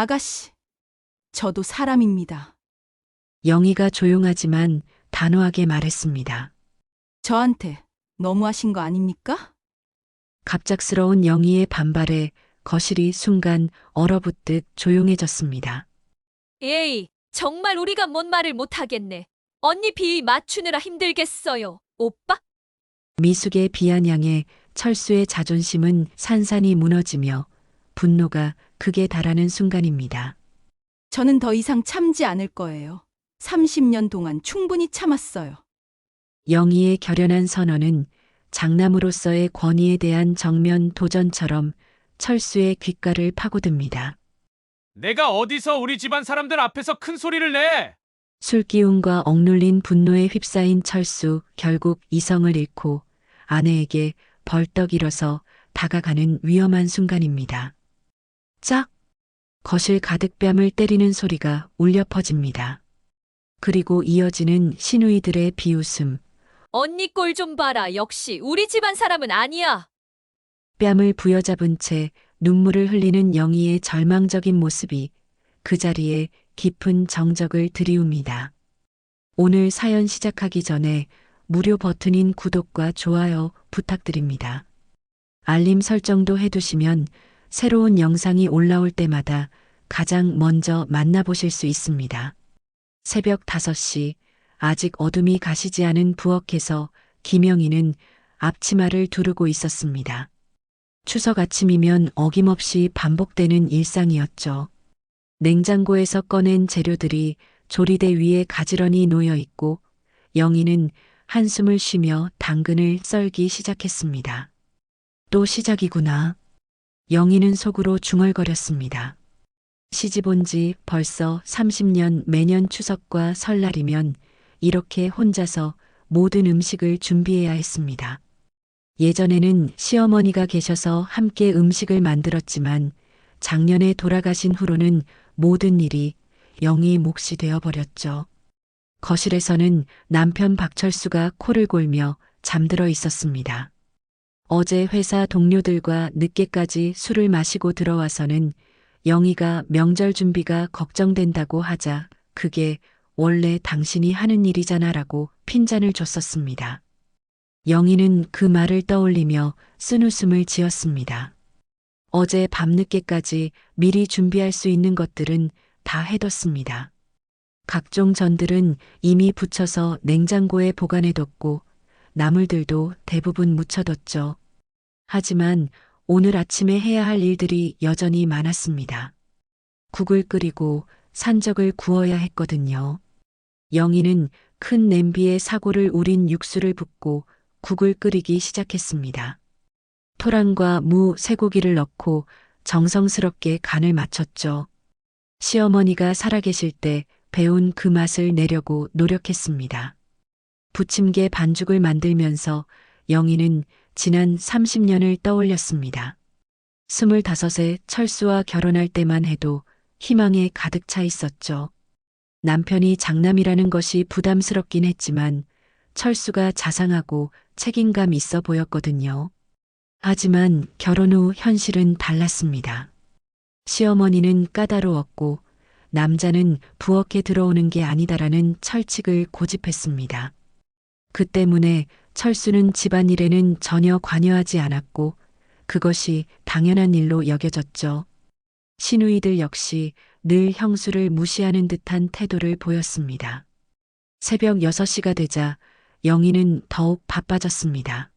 아가씨, 저도 사람입니다. 영희가 조용하지만 단호하게 말했습니다. 저한테 너무하신 거 아닙니까? 갑작스러운 영희의 반발에 거실이 순간 얼어붙듯 조용해졌습니다. 에이, 정말 우리가 뭔 말을 못하겠네. 언니 비위 맞추느라 힘들겠어요. 오빠? 미숙의 비아냥에 철수의 자존심은 산산이 무너지며 분노가 극에 달하는 순간입니다. 저는 더 이상 참지 않을 거예요. 30년 동안 충분히 참았어요. 영희의 결연한 선언은 장남으로서의 권위에 대한 정면 도전처럼 철수의 귓가를 파고듭니다. 내가 어디서 우리 집안 사람들 앞에서 큰 소리를 내? 술기운과 억눌린 분노에 휩싸인 철수, 결국 이성을 잃고 아내에게 벌떡 일어서 다가가는 위험한 순간입니다. 짝! 거실 가득 뺨을 때리는 소리가 울려 퍼집니다. 그리고 이어지는 시누이들의 비웃음, 언니 꼴 좀 봐라. 역시 우리 집안 사람은 아니야. 뺨을 부여잡은 채 눈물을 흘리는 영희의 절망적인 모습이 그 자리에 깊은 정적을 들이웁니다. 오늘 사연 시작하기 전에 무료 버튼인 구독과 좋아요 부탁드립니다. 알림 설정도 해두시면 새로운 영상이 올라올 때마다 가장 먼저 만나보실 수 있습니다. 새벽 5시, 아직 어둠이 가시지 않은 부엌에서 김영희는 앞치마를 두르고 있었습니다. 추석 아침이면 어김없이 반복되는 일상이었죠. 냉장고에서 꺼낸 재료들이 조리대 위에 가지런히 놓여 있고 영희는 한숨을 쉬며 당근을 썰기 시작했습니다. 또 시작이구나. 영희는 속으로 중얼거렸습니다. 시집 온 지 벌써 30년 매년 추석과 설날이면 이렇게 혼자서 모든 음식을 준비해야 했습니다. 예전에는 시어머니가 계셔서 함께 음식을 만들었지만 작년에 돌아가신 후로는 모든 일이 영희 몫이 되어버렸죠. 거실에서는 남편 박철수가 코를 골며 잠들어 있었습니다. 어제 회사 동료들과 늦게까지 술을 마시고 들어와서는 영희가 명절 준비가 걱정된다고 하자 그게 원래 당신이 하는 일이잖아라고 핀잔을 줬었습니다. 영희는 그 말을 떠올리며 쓴웃음을 지었습니다. 어제 밤늦게까지 미리 준비할 수 있는 것들은 다 해뒀습니다. 각종 전들은 이미 부쳐서 냉장고에 보관해뒀고 나물들도 대부분 묻혀뒀죠. 하지만 오늘 아침에 해야 할 일들이 여전히 많았습니다. 국을 끓이고 산적을 구워야 했거든요. 영희는 큰 냄비에 사골을 우린 육수를 붓고 국을 끓이기 시작했습니다. 토랑과 무, 쇠고기를 넣고 정성스럽게 간을 맞췄죠. 시어머니가 살아계실 때 배운 그 맛을 내려고 노력했습니다. 부침개 반죽을 만들면서 영희는 지난 30년을 떠올렸습니다. 25에 철수와 결혼할 때만 해도 희망에 가득 차 있었죠. 남편이 장남이라는 것이 부담스럽긴 했지만 철수가 자상하고 책임감 있어 보였거든요. 하지만 결혼 후 현실은 달랐습니다. 시어머니는 까다로웠고 남자는 부엌에 들어오는 게 아니다라는 철칙을 고집했습니다. 그 때문에 철수는 집안일에는 전혀 관여하지 않았고 그것이 당연한 일로 여겨졌죠. 시누이들 역시 늘 형수를 무시하는 듯한 태도를 보였습니다. 새벽 6시가 되자 영희는 더욱 바빠졌습니다.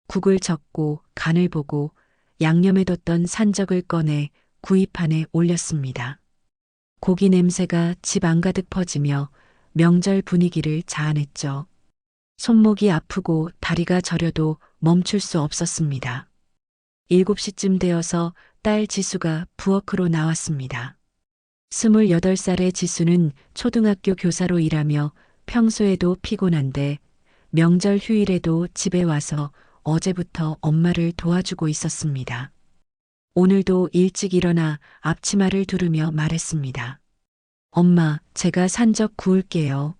국을 젓고 간을 보고 양념해뒀던 산적을 꺼내 구이판에 올렸습니다. 고기 냄새가 집 안가득 퍼지며 명절 분위기를 자아냈죠. 손목이 아프고 다리가 저려도 멈출 수 없었습니다. 7시쯤 되어서 딸 지수가 부엌으로 나왔습니다. 28살의 지수는 초등학교 교사로 일하며 평소에도 피곤한데 명절 휴일에도 집에 와서 어제부터 엄마를 도와주고 있었습니다. 오늘도 일찍 일어나 앞치마를 두르며 말했습니다. 엄마, 제가 산적 구울게요.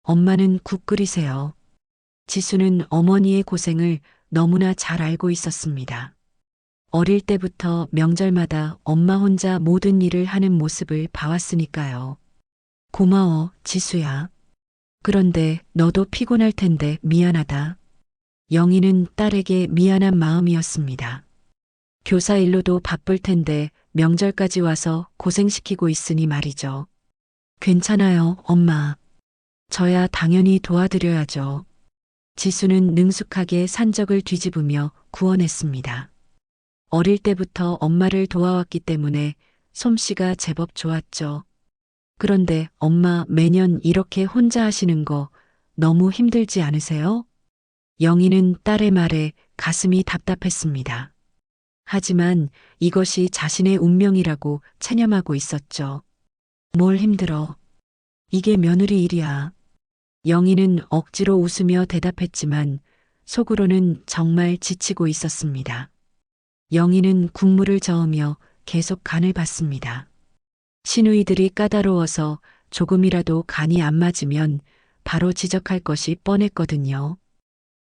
엄마는 국 끓이세요. 지수는 어머니의 고생을 너무나 잘 알고 있었습니다. 어릴 때부터 명절마다 엄마 혼자 모든 일을 하는 모습을 봐왔으니까요. 고마워, 지수야. 그런데 너도 피곤할 텐데 미안하다. 영희는 딸에게 미안한 마음이었습니다. 교사 일로도 바쁠 텐데 명절까지 와서 고생시키고 있으니 말이죠. 괜찮아요, 엄마. 저야 당연히 도와드려야죠. 지수는 능숙하게 산적을 뒤집으며 구원했습니다. 어릴 때부터 엄마를 도와왔기 때문에 솜씨가 제법 좋았죠. 그런데 엄마 매년 이렇게 혼자 하시는 거 너무 힘들지 않으세요? 영희는 딸의 말에 가슴이 답답했습니다. 하지만 이것이 자신의 운명이라고 체념하고 있었죠. 뭘 힘들어? 이게 며느리 일이야. 영희는 억지로 웃으며 대답했지만 속으로는 정말 지치고 있었습니다. 영희는 국물을 저으며 계속 간을 봤습니다. 시누이들이 까다로워서 조금이라도 간이 안 맞으면 바로 지적할 것이 뻔했거든요.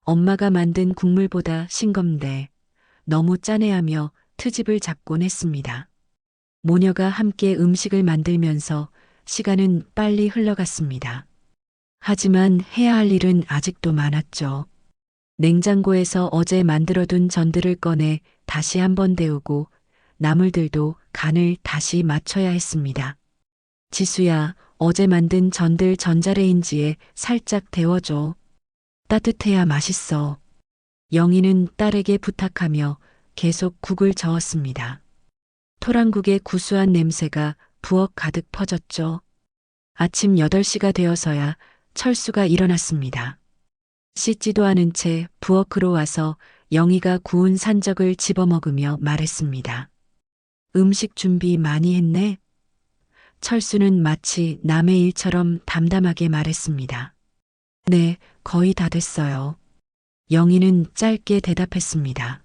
엄마가 만든 국물보다 싱겁네. 너무 짜네하며 트집을 잡곤 했습니다. 모녀가 함께 음식을 만들면서 시간은 빨리 흘러갔습니다. 하지만 해야 할 일은 아직도 많았죠. 냉장고에서 어제 만들어둔 전들을 꺼내 다시 한번 데우고 나물들도 간을 다시 맞춰야 했습니다. 지수야, 어제 만든 전들 전자레인지에 살짝 데워줘. 따뜻해야 맛있어. 영희는 딸에게 부탁하며 계속 국을 저었습니다. 토랑국의 구수한 냄새가 부엌 가득 퍼졌죠. 아침 8시가 되어서야 철수가 일어났습니다. 씻지도 않은 채 부엌으로 와서 영희가 구운 산적을 집어먹으며 말했습니다. 음식 준비 많이 했네? 철수는 마치 남의 일처럼 담담하게 말했습니다. 네, 거의 다 됐어요. 영희는 짧게 대답했습니다.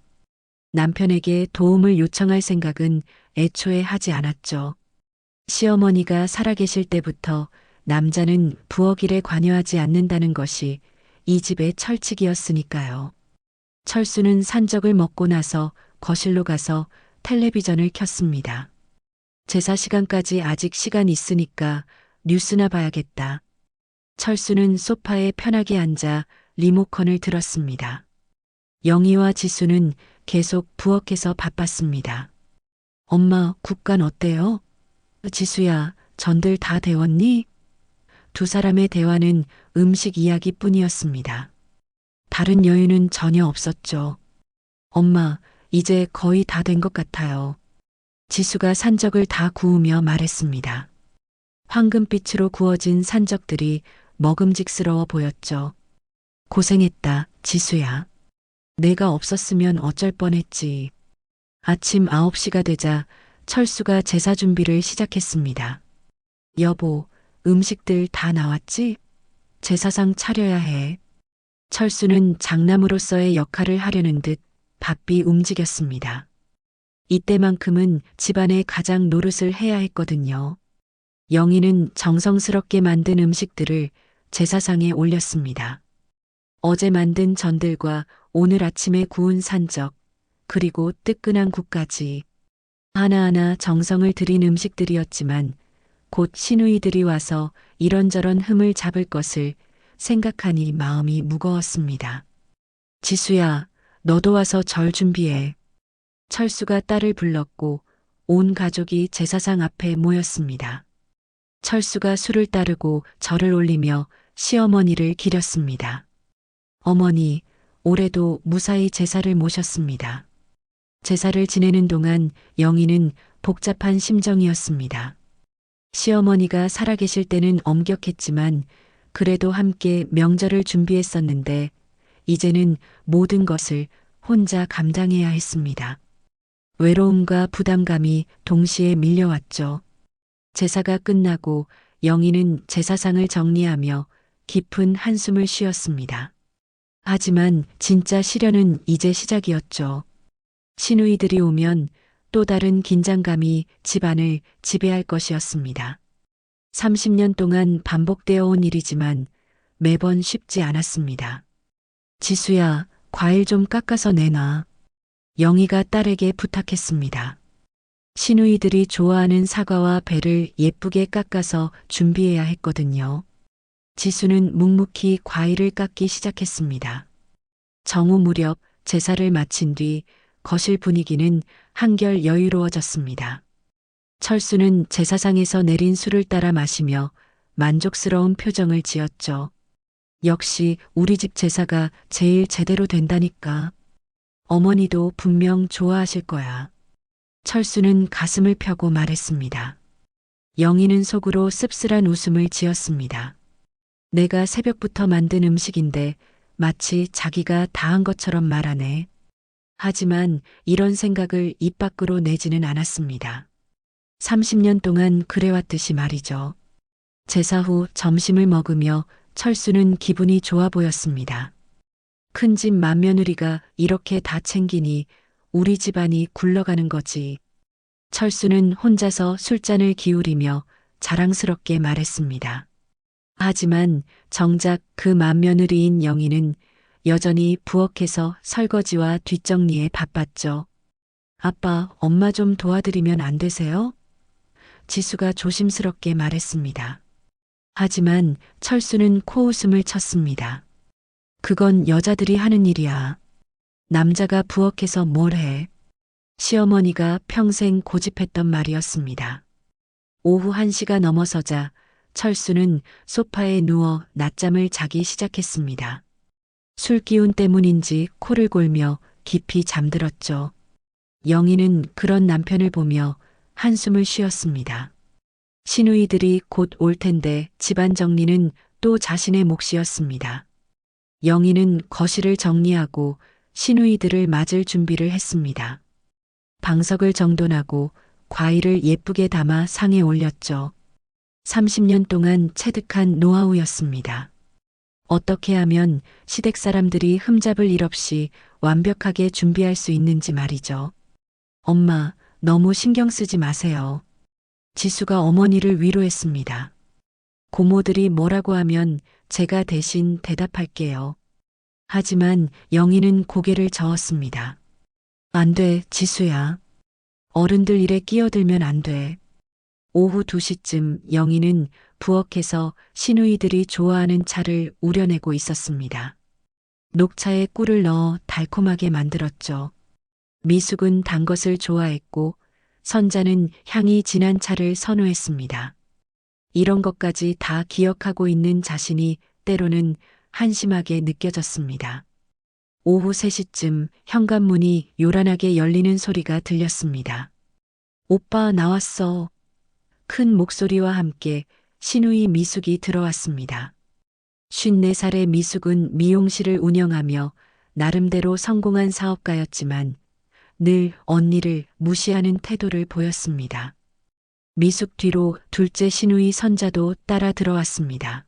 남편에게 도움을 요청할 생각은 애초에 하지 않았죠. 시어머니가 살아계실 때부터 남자는 부엌 일에 관여하지 않는다는 것이 이 집의 철칙이었으니까요. 철수는 산적을 먹고 나서 거실로 가서 텔레비전을 켰습니다. 제사 시간까지 아직 시간 있으니까 뉴스나 봐야겠다. 철수는 소파에 편하게 앉아 리모컨을 들었습니다. 영희와 지수는 계속 부엌에서 바빴습니다. 엄마, 국간 어때요? 지수야, 전들 다 데웠니? 두 사람의 대화는 음식 이야기뿐이었습니다. 다른 여유는 전혀 없었죠. 엄마, 이제 거의 다 된 것 같아요. 지수가 산적을 다 구우며 말했습니다. 황금빛으로 구워진 산적들이 먹음직스러워 보였죠. 고생했다, 지수야. 내가 없었으면 어쩔 뻔했지. 아침 9시가 되자 철수가 제사 준비를 시작했습니다. 여보, 음식들 다 나왔지? 제사상 차려야 해. 철수는 장남으로서의 역할을 하려는 듯 바삐 움직였습니다. 이때만큼은 집안의 가장 노릇을 해야 했거든요. 영희는 정성스럽게 만든 음식들을 제사상에 올렸습니다. 어제 만든 전들과 오늘 아침에 구운 산적, 그리고 뜨끈한 국까지 하나하나 정성을 들인 음식들이었지만 곧 시누이들이 와서 이런저런 흠을 잡을 것을 생각하니 마음이 무거웠습니다. 지수야, 너도 와서 절 준비해. 철수가 딸을 불렀고 온 가족이 제사상 앞에 모였습니다. 철수가 술을 따르고 절을 올리며 시어머니를 기렸습니다. 어머니, 올해도 무사히 제사를 모셨습니다. 제사를 지내는 동안 영희는 복잡한 심정이었습니다. 시어머니가 살아계실 때는 엄격했지만 그래도 함께 명절을 준비했었는데 이제는 모든 것을 혼자 감당해야 했습니다. 외로움과 부담감이 동시에 밀려왔죠. 제사가 끝나고 영희는 제사상을 정리하며 깊은 한숨을 쉬었습니다. 하지만 진짜 시련은 이제 시작이었죠. 시누이들이 오면 또 다른 긴장감이 집안을 지배할 것이었습니다. 30년 동안 반복되어 온 일이지만 매번 쉽지 않았습니다. 지수야, 과일 좀 깎아서 내놔. 영희가 딸에게 부탁했습니다. 시누이들이 좋아하는 사과와 배를 예쁘게 깎아서 준비해야 했거든요. 지수는 묵묵히 과일을 깎기 시작했습니다. 정오 무렵 제사를 마친 뒤 거실 분위기는 한결 여유로워졌습니다. 철수는 제사상에서 내린 술을 따라 마시며 만족스러운 표정을 지었죠. 역시 우리 집 제사가 제일 제대로 된다니까. 어머니도 분명 좋아하실 거야. 철수는 가슴을 펴고 말했습니다. 영희는 속으로 씁쓸한 웃음을 지었습니다. 내가 새벽부터 만든 음식인데 마치 자기가 다 한 것처럼 말하네. 하지만 이런 생각을 입 밖으로 내지는 않았습니다. 30년 동안 그래왔듯이 말이죠. 제사 후 점심을 먹으며 철수는 기분이 좋아 보였습니다. 큰 집 맏며느리가 이렇게 다 챙기니 우리 집안이 굴러가는 거지. 철수는 혼자서 술잔을 기울이며 자랑스럽게 말했습니다. 하지만 정작 그 맏며느리인 영희는 여전히 부엌에서 설거지와 뒷정리에 바빴죠. 아빠, 엄마 좀 도와드리면 안 되세요? 지수가 조심스럽게 말했습니다. 하지만 철수는 코웃음을 쳤습니다. 그건 여자들이 하는 일이야. 남자가 부엌에서 뭘 해? 시어머니가 평생 고집했던 말이었습니다. 오후 1시가 넘어서자 철수는 소파에 누워 낮잠을 자기 시작했습니다. 술 기운 때문인지 코를 골며 깊이 잠들었죠. 영희는 그런 남편을 보며 한숨을 쉬었습니다. 시누이들이 곧 올 텐데 집안 정리는 또 자신의 몫이었습니다. 영희는 거실을 정리하고 시누이들을 맞을 준비를 했습니다. 방석을 정돈하고 과일을 예쁘게 담아 상에 올렸죠. 30년 동안 체득한 노하우였습니다. 어떻게 하면 시댁 사람들이 흠잡을 일 없이 완벽하게 준비할 수 있는지 말이죠. 엄마, 너무 신경 쓰지 마세요. 지수가 어머니를 위로했습니다. 고모들이 뭐라고 하면 제가 대신 대답할게요. 하지만 영희는 고개를 저었습니다. 안 돼, 지수야. 어른들 일에 끼어들면 안 돼. 오후 2시쯤 영희는 부엌에서 시누이들이 좋아하는 차를 우려내고 있었습니다. 녹차에 꿀을 넣어 달콤하게 만들었죠. 미숙은 단 것을 좋아했고 선자는 향이 진한 차를 선호했습니다. 이런 것까지 다 기억하고 있는 자신이 때로는 한심하게 느껴졌습니다. 오후 3시쯤 현관문이 요란하게 열리는 소리가 들렸습니다. 오빠 나왔어. 큰 목소리와 함께 시누이 미숙이 들어왔습니다. 54살의 미숙은 미용실을 운영하며 나름대로 성공한 사업가였지만 늘 언니를 무시하는 태도를 보였습니다. 미숙 뒤로 둘째 시누이 선자도 따라 들어왔습니다.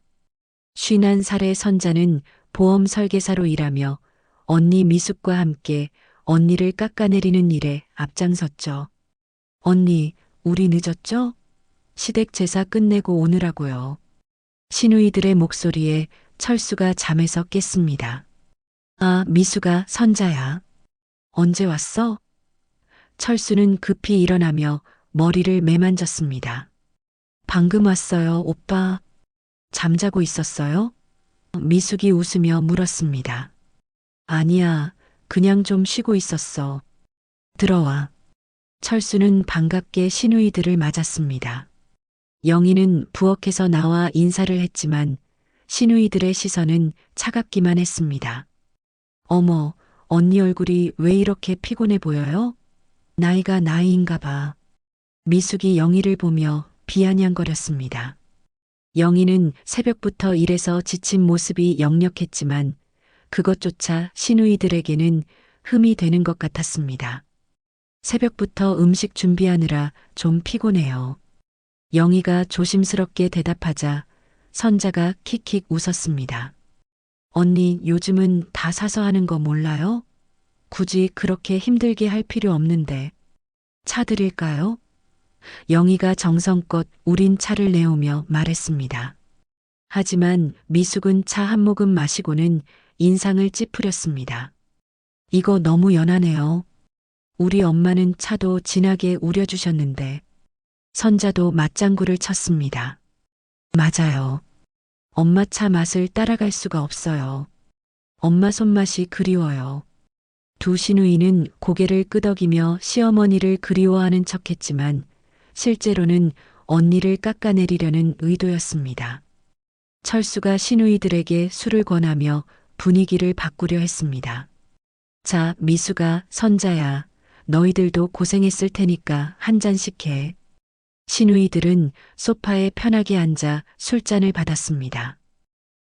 51살의 선자는 보험 설계사로 일하며 언니 미숙과 함께 언니를 깎아내리는 일에 앞장섰죠. 언니, 우리 늦었죠? 시댁 제사 끝내고 오느라고요. 시누이들의 목소리에 철수가 잠에서 깼습니다. 아, 미숙아, 선자야. 언제 왔어? 철수는 급히 일어나며 머리를 매만졌습니다. 방금 왔어요, 오빠. 잠자고 있었어요? 미숙이 웃으며 물었습니다. 아니야, 그냥 좀 쉬고 있었어. 들어와. 철수는 반갑게 시누이들을 맞았습니다. 영희는 부엌에서 나와 인사를 했지만 시누이들의 시선은 차갑기만 했습니다. 어머, 언니 얼굴이 왜 이렇게 피곤해 보여요? 나이가 나이인가 봐. 미숙이 영희를 보며 비아냥거렸습니다. 영희는 새벽부터 일해서 지친 모습이 역력했지만 그것조차 시누이들에게는 흠이 되는 것 같았습니다. 새벽부터 음식 준비하느라 좀 피곤해요. 영희가 조심스럽게 대답하자 선자가 킥킥 웃었습니다. 언니, 요즘은 다 사서 하는 거 몰라요? 굳이 그렇게 힘들게 할 필요 없는데. 차 드릴까요? 영희가 정성껏 우린 차를 내오며 말했습니다. 하지만 미숙은 차 한 모금 마시고는 인상을 찌푸렸습니다. 이거 너무 연하네요. 우리 엄마는 차도 진하게 우려주셨는데 선자도 맞장구를 쳤습니다. 맞아요. 엄마 차 맛을 따라갈 수가 없어요. 엄마 손맛이 그리워요. 두 시누이는 고개를 끄덕이며 시어머니를 그리워하는 척했지만 실제로는 언니를 깎아내리려는 의도였습니다. 철수가 시누이들에게 술을 권하며 분위기를 바꾸려 했습니다. 자, 미수가, 선자야, 너희들도 고생했을 테니까 한 잔씩 해. 시누이들은 소파에 편하게 앉아 술잔을 받았습니다.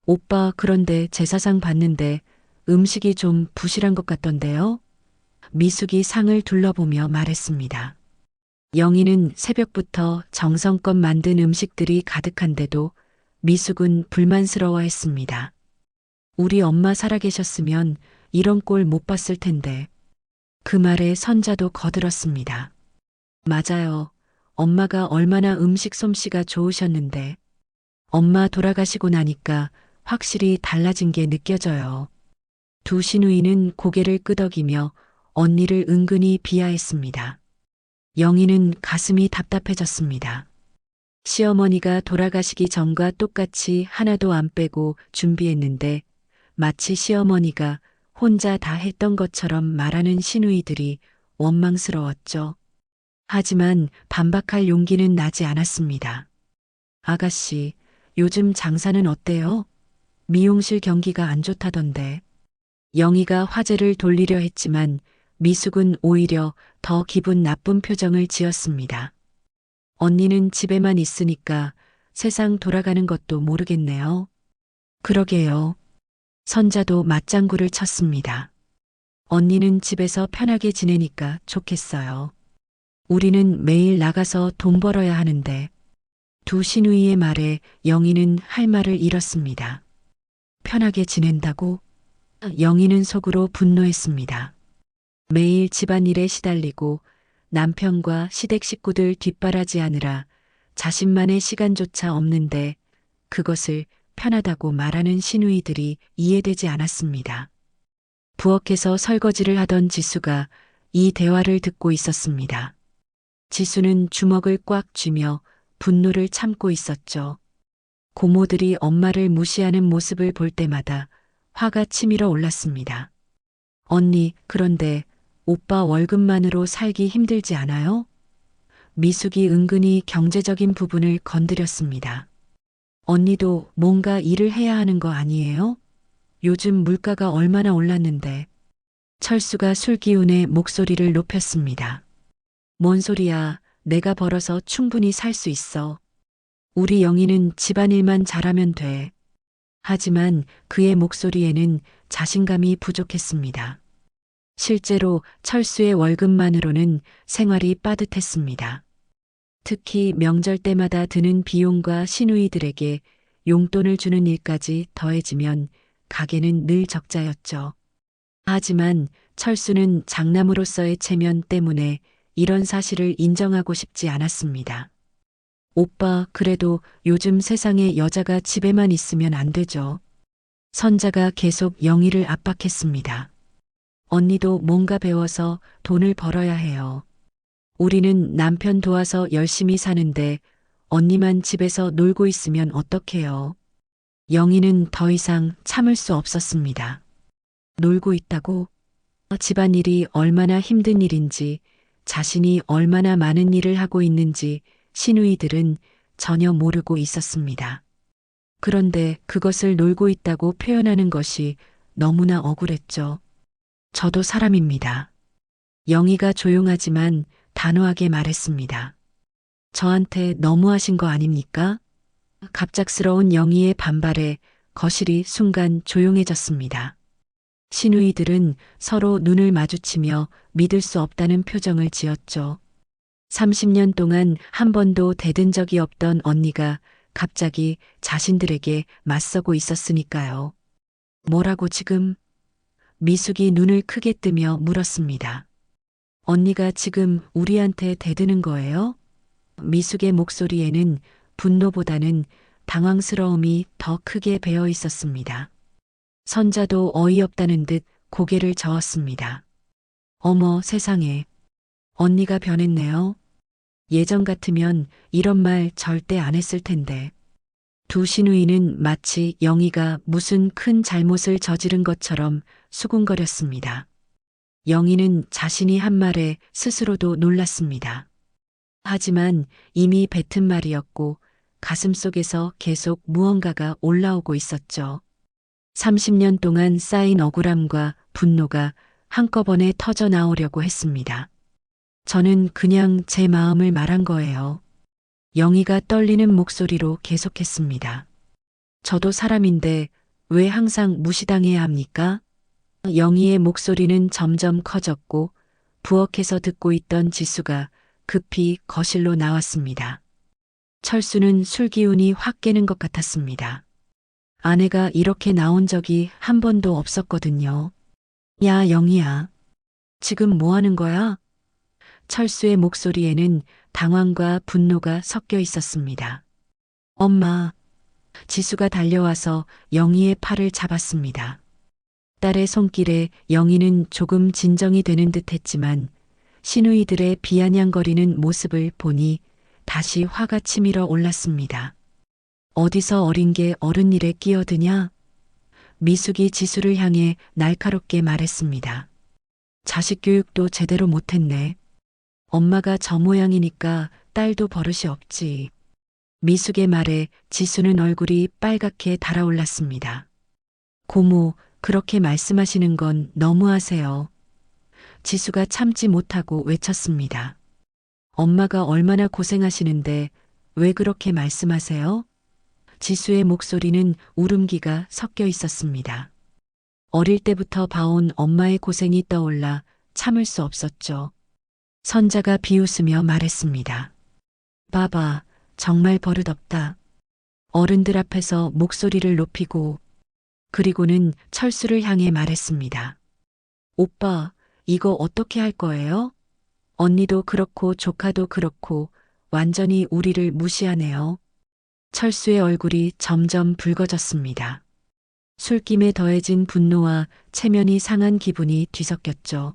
오빠, 그런데 제사상 봤는데 음식이 좀 부실한 것 같던데요? 미숙이 상을 둘러보며 말했습니다. 영희는 새벽부터 정성껏 만든 음식들이 가득한데도 미숙은 불만스러워했습니다. 우리 엄마 살아계셨으면 이런 꼴 못 봤을 텐데. 그 말에 선자도 거들었습니다. 맞아요. 엄마가 얼마나 음식 솜씨가 좋으셨는데. 엄마 돌아가시고 나니까 확실히 달라진 게 느껴져요. 두 시누이는 고개를 끄덕이며 언니를 은근히 비하했습니다. 영희는 가슴이 답답해졌습니다. 시어머니가 돌아가시기 전과 똑같이 하나도 안 빼고 준비했는데 마치 시어머니가 혼자 다 했던 것처럼 말하는 시누이들이 원망스러웠죠. 하지만 반박할 용기는 나지 않았습니다. 아가씨, 요즘 장사는 어때요? 미용실 경기가 안 좋다던데. 영희가 화제를 돌리려 했지만 미숙은 오히려 더 기분 나쁜 표정을 지었습니다. 언니는 집에만 있으니까 세상 돌아가는 것도 모르겠네요. 그러게요. 선자도 맞장구를 쳤습니다. 언니는 집에서 편하게 지내니까 좋겠어요. 우리는 매일 나가서 돈 벌어야 하는데. 두 시누이의 말에 영희는 할 말을 잃었습니다. 편하게 지낸다고? 영희는 속으로 분노했습니다. 매일 집안일에 시달리고 남편과 시댁 식구들 뒷바라지하느라 자신만의 시간조차 없는데 그것을 편하다고 말하는 시누이들이 이해되지 않았습니다. 부엌에서 설거지를 하던 지수가 이 대화를 듣고 있었습니다. 지수는 주먹을 꽉 쥐며 분노를 참고 있었죠. 고모들이 엄마를 무시하는 모습을 볼 때마다 화가 치밀어 올랐습니다. 언니, 그런데 오빠 월급만으로 살기 힘들지 않아요? 미숙이 은근히 경제적인 부분을 건드렸습니다. 언니도 뭔가 일을 해야 하는 거 아니에요? 요즘 물가가 얼마나 올랐는데. 철수가 술기운에 목소리를 높였습니다. 뭔 소리야, 내가 벌어서 충분히 살 수 있어. 우리 영희는 집안일만 잘하면 돼. 하지만 그의 목소리에는 자신감이 부족했습니다. 실제로 철수의 월급만으로는 생활이 빠듯했습니다. 특히 명절 때마다 드는 비용과 시누이들에게 용돈을 주는 일까지 더해지면 가게는 늘 적자였죠. 하지만 철수는 장남으로서의 체면 때문에 이런 사실을 인정하고 싶지 않았습니다. 오빠, 그래도 요즘 세상에 여자가 집에만 있으면 안 되죠. 선자가 계속 영희를 압박했습니다. 언니도 뭔가 배워서 돈을 벌어야 해요. 우리는 남편 도와서 열심히 사는데 언니만 집에서 놀고 있으면 어떡해요. 영희는 더 이상 참을 수 없었습니다. 놀고 있다고? 집안일이 얼마나 힘든 일인지, 자신이 얼마나 많은 일을 하고 있는지 시누이들은 전혀 모르고 있었습니다. 그런데 그것을 놀고 있다고 표현하는 것이 너무나 억울했죠. 저도 사람입니다. 영희가 조용하지만 단호하게 말했습니다. 저한테 너무하신 거 아닙니까? 갑작스러운 영희의 반발에 거실이 순간 조용해졌습니다. 시누이들은 서로 눈을 마주치며 믿을 수 없다는 표정을 지었죠. 30년 동안 한 번도 대든 적이 없던 언니가 갑자기 자신들에게 맞서고 있었으니까요. 뭐라고 지금? 미숙이 눈을 크게 뜨며 물었습니다. 언니가 지금 우리한테 대드는 거예요? 미숙의 목소리에는 분노보다는 당황스러움이 더 크게 배어 있었습니다. 선자도 어이없다는 듯 고개를 저었습니다. 어머 세상에, 언니가 변했네요. 예전 같으면 이런 말 절대 안 했을 텐데. 두 시누이는 마치 영희가 무슨 큰 잘못을 저지른 것처럼 수군거렸습니다. 영희는 자신이 한 말에 스스로도 놀랐습니다. 하지만 이미 뱉은 말이었고 가슴속에서 계속 무언가가 올라오고 있었죠. 30년 동안 쌓인 억울함과 분노가 한꺼번에 터져 나오려고 했습니다. 저는 그냥 제 마음을 말한 거예요. 영희가 떨리는 목소리로 계속했습니다. 저도 사람인데 왜 항상 무시당해야 합니까? 영희의 목소리는 점점 커졌고 부엌에서 듣고 있던 지수가 급히 거실로 나왔습니다. 철수는 술 기운이 확 깨는 것 같았습니다. 아내가 이렇게 나온 적이 한 번도 없었거든요. 야, 영희야. 지금 뭐 하는 거야? 철수의 목소리에는 당황과 분노가 섞여 있었습니다. 엄마. 지수가 달려와서 영희의 팔을 잡았습니다. 딸의 손길에 영희는 조금 진정이 되는 듯 했지만 시누이들의 비아냥거리는 모습을 보니 다시 화가 치밀어 올랐습니다. 어디서 어린 게 어른 일에 끼어드냐? 미숙이 지수를 향해 날카롭게 말했습니다. 자식 교육도 제대로 못했네. 엄마가 저 모양이니까 딸도 버릇이 없지. 미숙의 말에 지수는 얼굴이 빨갛게 달아올랐습니다. 고모, 그렇게 말씀하시는 건 너무하세요. 지수가 참지 못하고 외쳤습니다. 엄마가 얼마나 고생하시는데 왜 그렇게 말씀하세요? 지수의 목소리는 울음기가 섞여 있었습니다. 어릴 때부터 봐온 엄마의 고생이 떠올라 참을 수 없었죠. 선자가 비웃으며 말했습니다. 봐봐, 정말 버릇없다. 어른들 앞에서 목소리를 높이고, 그리고는 철수를 향해 말했습니다. 오빠, 이거 어떻게 할 거예요? 언니도 그렇고 조카도 그렇고 완전히 우리를 무시하네요. 철수의 얼굴이 점점 붉어졌습니다. 술김에 더해진 분노와 체면이 상한 기분이 뒤섞였죠.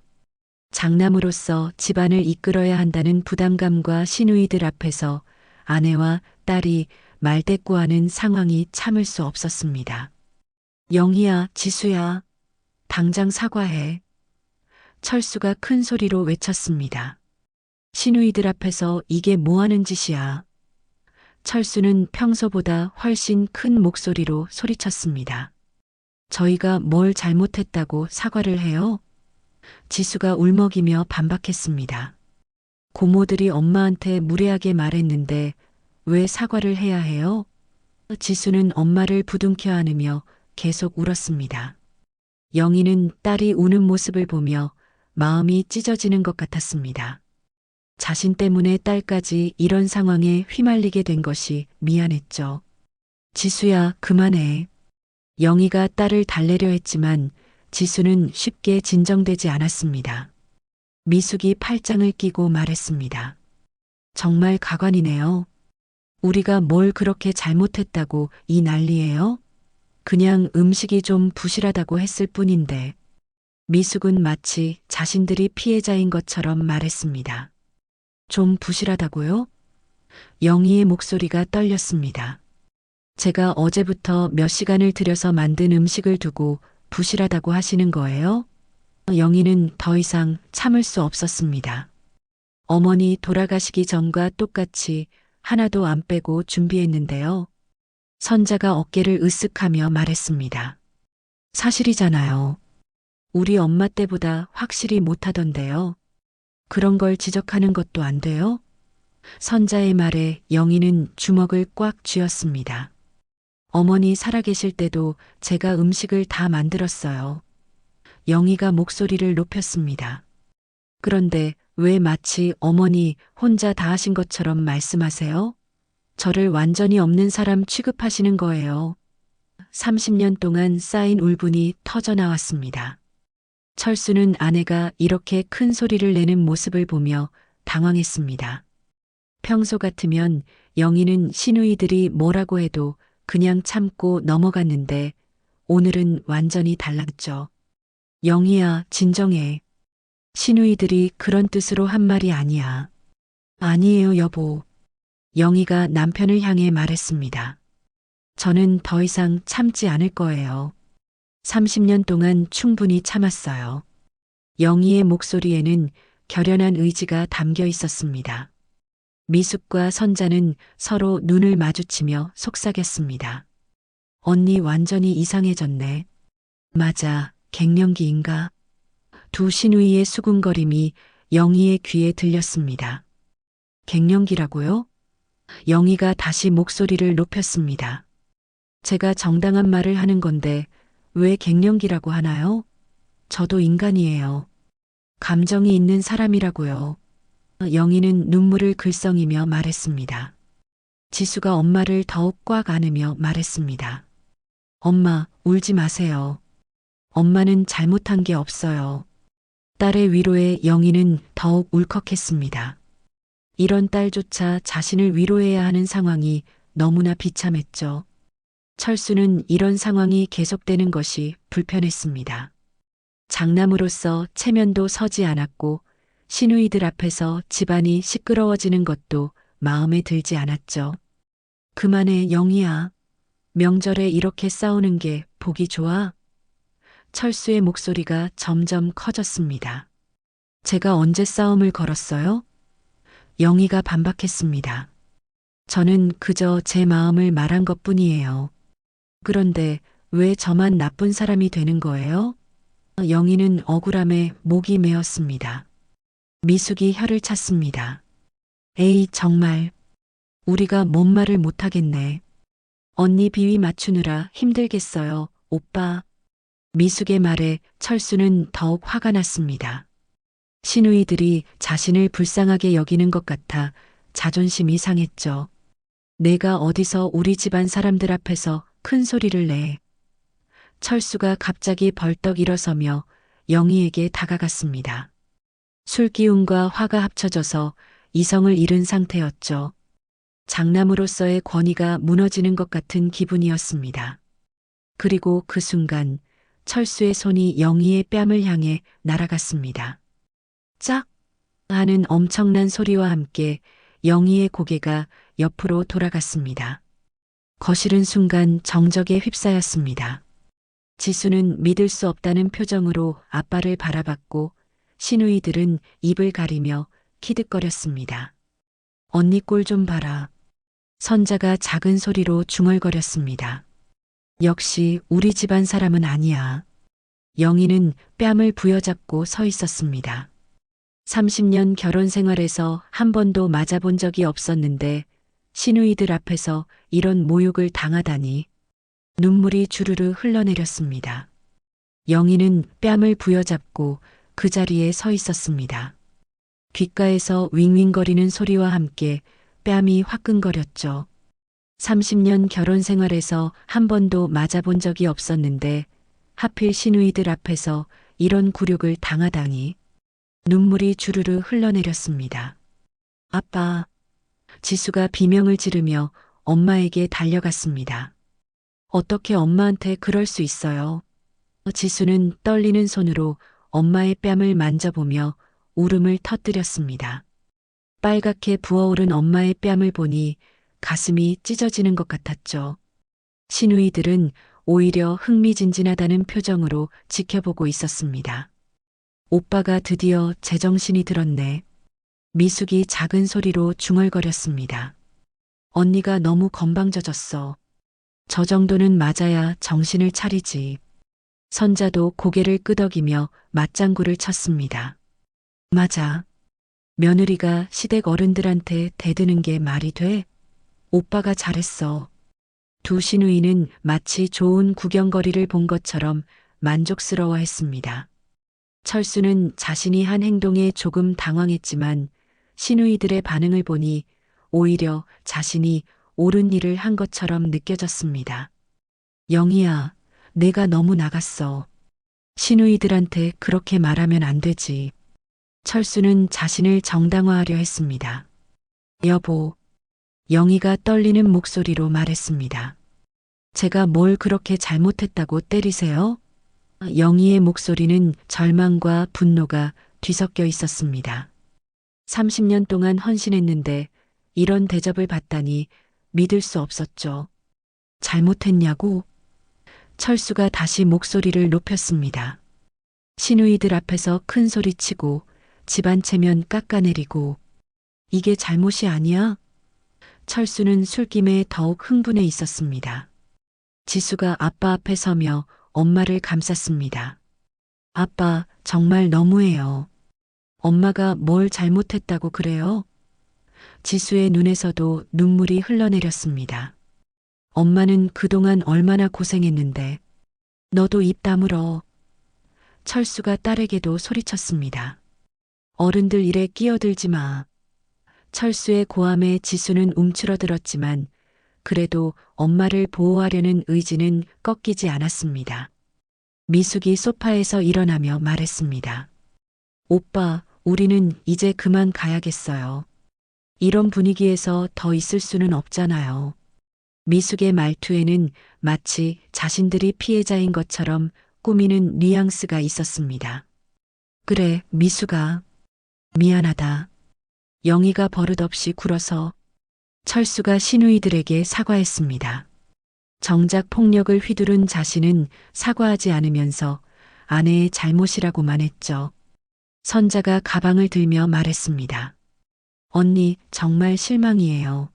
장남으로서 집안을 이끌어야 한다는 부담감과 시누이들 앞에서 아내와 딸이 말대꾸하는 상황이 참을 수 없었습니다. 영희야, 지수야, 당장 사과해. 철수가 큰 소리로 외쳤습니다. 시누이들 앞에서 이게 뭐 하는 짓이야. 철수는 평소보다 훨씬 큰 목소리로 소리쳤습니다. 저희가 뭘 잘못했다고 사과를 해요? 지수가 울먹이며 반박했습니다. 고모들이 엄마한테 무례하게 말했는데 왜 사과를 해야 해요? 지수는 엄마를 부둥켜 안으며 계속 울었습니다. 영희는 딸이 우는 모습을 보며 마음이 찢어지는 것 같았습니다. 자신 때문에 딸까지 이런 상황에 휘말리게 된 것이 미안했죠. 지수야, 그만해. 영희가 딸을 달래려 했지만 지수는 쉽게 진정되지 않았습니다. 미숙이 팔짱을 끼고 말했습니다. 정말 가관이네요. 우리가 뭘 그렇게 잘못했다고 이 난리예요? 그냥 음식이 좀 부실하다고 했을 뿐인데. 미숙은 마치 자신들이 피해자인 것처럼 말했습니다. 좀 부실하다고요? 영희의 목소리가 떨렸습니다. 제가 어제부터 몇 시간을 들여서 만든 음식을 두고 부실하다고 하시는 거예요? 영희는 더 이상 참을 수 없었습니다. 어머니 돌아가시기 전과 똑같이 하나도 안 빼고 준비했는데요. 선자가 어깨를 으쓱하며 말했습니다. 사실이잖아요. 우리 엄마 때보다 확실히 못하던데요. 그런 걸 지적하는 것도 안 돼요? 선자의 말에 영희는 주먹을 꽉 쥐었습니다. 어머니 살아계실 때도 제가 음식을 다 만들었어요. 영희가 목소리를 높였습니다. 그런데 왜 마치 어머니 혼자 다 하신 것처럼 말씀하세요? 저를 완전히 없는 사람 취급하시는 거예요. 30년 동안 쌓인 울분이 터져 나왔습니다. 철수는 아내가 이렇게 큰 소리를 내는 모습을 보며 당황했습니다. 평소 같으면 영희는 시누이들이 뭐라고 해도 그냥 참고 넘어갔는데 오늘은 완전히 달랐죠. 영희야, 진정해. 시누이들이 그런 뜻으로 한 말이 아니야. 아니에요, 여보. 영희가 남편을 향해 말했습니다. 저는 더 이상 참지 않을 거예요. 30년 동안 충분히 참았어요. 영희의 목소리에는 결연한 의지가 담겨 있었습니다. 미숙과 선자는 서로 눈을 마주치며 속삭였습니다. 언니 완전히 이상해졌네. 맞아, 갱년기인가? 두 시누이의 수군거림이 영희의 귀에 들렸습니다. 갱년기라고요? 영희가 다시 목소리를 높였습니다. 제가 정당한 말을 하는 건데 왜 갱년기라고 하나요? 저도 인간이에요. 감정이 있는 사람이라고요. 영희는 눈물을 글썽이며 말했습니다. 지수가 엄마를 더욱 꽉 안으며 말했습니다. 엄마, 울지 마세요. 엄마는 잘못한 게 없어요. 딸의 위로에 영희는 더욱 울컥했습니다. 이런 딸조차 자신을 위로해야 하는 상황이 너무나 비참했죠. 철수는 이런 상황이 계속되는 것이 불편했습니다. 장남으로서 체면도 서지 않았고 시누이들 앞에서 집안이 시끄러워지는 것도 마음에 들지 않았죠. 그만해, 영희야. 명절에 이렇게 싸우는 게 보기 좋아? 철수의 목소리가 점점 커졌습니다. 제가 언제 싸움을 걸었어요? 영희가 반박했습니다. 저는 그저 제 마음을 말한 것뿐이에요. 그런데 왜 저만 나쁜 사람이 되는 거예요? 영희는 억울함에 목이 메었습니다. 미숙이 혀를 찼습니다. 에이, 정말. 우리가 뭔 말을 못하겠네. 언니 비위 맞추느라 힘들겠어요, 오빠. 미숙의 말에 철수는 더욱 화가 났습니다. 시누이들이 자신을 불쌍하게 여기는 것 같아 자존심이 상했죠. 내가 어디서 우리 집안 사람들 앞에서 큰 소리를 내. 철수가 갑자기 벌떡 일어서며 영희에게 다가갔습니다. 술기운과 화가 합쳐져서 이성을 잃은 상태였죠. 장남으로서의 권위가 무너지는 것 같은 기분이었습니다. 그리고 그 순간 철수의 손이 영희의 뺨을 향해 날아갔습니다. 짝! 하는 엄청난 소리와 함께 영희의 고개가 옆으로 돌아갔습니다. 거실은 순간 정적에 휩싸였습니다. 지수는 믿을 수 없다는 표정으로 아빠를 바라봤고 시누이들은 입을 가리며 키득거렸습니다. 언니 꼴 좀 봐라. 선자가 작은 소리로 중얼거렸습니다. 역시 우리 집안 사람은 아니야. 영희는 뺨을 부여잡고 서 있었습니다. 30년 결혼 생활에서 한 번도 맞아본 적이 없었는데 시누이들 앞에서 이런 모욕을 당하다니. 눈물이 주르르 흘러내렸습니다. 영희는 뺨을 부여잡고 그 자리에 서 있었습니다. 귓가에서 윙윙거리는 소리와 함께 뺨이 화끈거렸죠. 30년 결혼 생활에서 한 번도 맞아본 적이 없었는데 하필 시누이들 앞에서 이런 굴욕을 당하다니. 눈물이 주르르 흘러내렸습니다. 아빠. 지수가 비명을 지르며 엄마에게 달려갔습니다. 어떻게 엄마한테 그럴 수 있어요? 지수는 떨리는 손으로 엄마의 뺨을 만져보며 울음을 터뜨렸습니다. 빨갛게 부어오른 엄마의 뺨을 보니 가슴이 찢어지는 것 같았죠. 시누이들은 오히려 흥미진진하다는 표정으로 지켜보고 있었습니다. 오빠가 드디어 제정신이 들었네. 미숙이 작은 소리로 중얼거렸습니다. 언니가 너무 건방져졌어. 저 정도는 맞아야 정신을 차리지. 선자도 고개를 끄덕이며 맞장구를 쳤습니다. 맞아. 며느리가 시댁 어른들한테 대드는 게 말이 돼? 오빠가 잘했어. 두 시누이는 마치 좋은 구경거리를 본 것처럼 만족스러워했습니다. 철수는 자신이 한 행동에 조금 당황했지만 시누이들의 반응을 보니 오히려 자신이 옳은 일을 한 것처럼 느껴졌습니다. 영희야, 내가 너무 나갔어. 시누이들한테 그렇게 말하면 안 되지. 철수는 자신을 정당화하려 했습니다. 여보, 영희가 떨리는 목소리로 말했습니다. 제가 뭘 그렇게 잘못했다고 때리세요? 영희의 목소리는 절망과 분노가 뒤섞여 있었습니다. 30년 동안 헌신했는데 이런 대접을 받다니 믿을 수 없었죠. 잘못했냐고? 철수가 다시 목소리를 높였습니다. 시누이들 앞에서 큰 소리치고 집안 체면 깎아내리고 이게 잘못이 아니야? 철수는 술김에 더욱 흥분해 있었습니다. 지수가 아빠 앞에 서며 엄마를 감쌌습니다. 아빠, 정말 너무해요. 엄마가 뭘 잘못했다고 그래요? 지수의 눈에서도 눈물이 흘러내렸습니다. 엄마는 그동안 얼마나 고생했는데 너도 입 다물어. 철수가 딸에게도 소리쳤습니다. 어른들 일에 끼어들지 마. 철수의 고함에 지수는 움츠러들었지만 그래도 엄마를 보호하려는 의지는 꺾이지 않았습니다. 미숙이 소파에서 일어나며 말했습니다. 오빠, 우리는 이제 그만 가야겠어요. 이런 분위기에서 더 있을 수는 없잖아요. 미숙의 말투에는 마치 자신들이 피해자인 것처럼 꾸미는 뉘앙스가 있었습니다. 그래, 미숙아. 미안하다. 영희가 버릇없이 굴어서 철수가 시누이들에게 사과했습니다. 정작 폭력을 휘두른 자신은 사과하지 않으면서 아내의 잘못이라고만 했죠. 선자가 가방을 들며 말했습니다. 언니, 정말 실망이에요.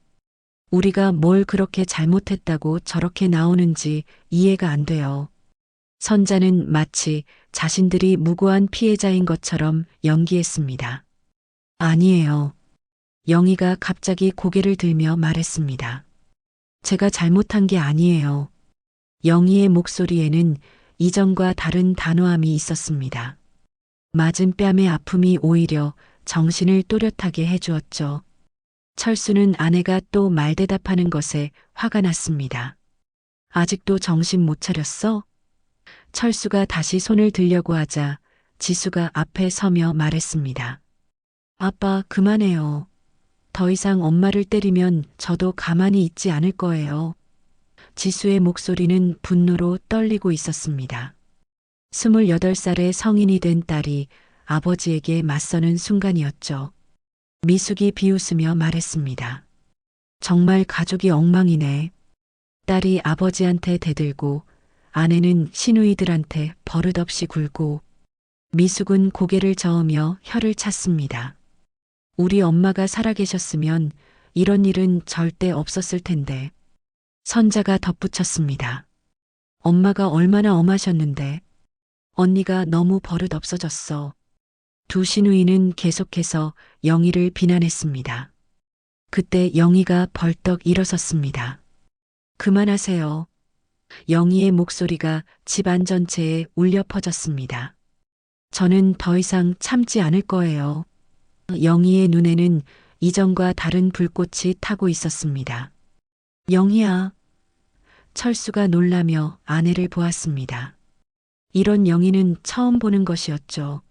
우리가 뭘 그렇게 잘못했다고 저렇게 나오는지 이해가 안 돼요. 선자는 마치 자신들이 무고한 피해자인 것처럼 연기했습니다. 아니에요. 영희가 갑자기 고개를 들며 말했습니다. 제가 잘못한 게 아니에요. 영희의 목소리에는 이전과 다른 단호함이 있었습니다. 맞은 뺨의 아픔이 오히려 정신을 또렷하게 해주었죠. 철수는 아내가 또 말대답하는 것에 화가 났습니다. 아직도 정신 못 차렸어? 철수가 다시 손을 들려고 하자 지수가 앞에 서며 말했습니다. 아빠, 그만해요. 더 이상 엄마를 때리면 저도 가만히 있지 않을 거예요. 지수의 목소리는 분노로 떨리고 있었습니다. 28살의 성인이 된 딸이 아버지에게 맞서는 순간이었죠. 미숙이 비웃으며 말했습니다. 정말 가족이 엉망이네. 딸이 아버지한테 대들고 아내는 시누이들한테 버릇없이 굴고 미숙은 고개를 저으며 혀를 찼습니다. 우리 엄마가 살아계셨으면 이런 일은 절대 없었을 텐데. 선자가 덧붙였습니다. 엄마가 얼마나 엄하셨는데. 언니가 너무 버릇없어졌어. 두 시누이는 계속해서 영희를 비난했습니다. 그때 영희가 벌떡 일어섰습니다. 그만하세요. 영희의 목소리가 집안 전체에 울려 퍼졌습니다. 저는 더 이상 참지 않을 거예요. 영희의 눈에는 이전과 다른 불꽃이 타고 있었습니다. 영희야. 철수가 놀라며 아내를 보았습니다. 이런 영희는 처음 보는 것이었죠.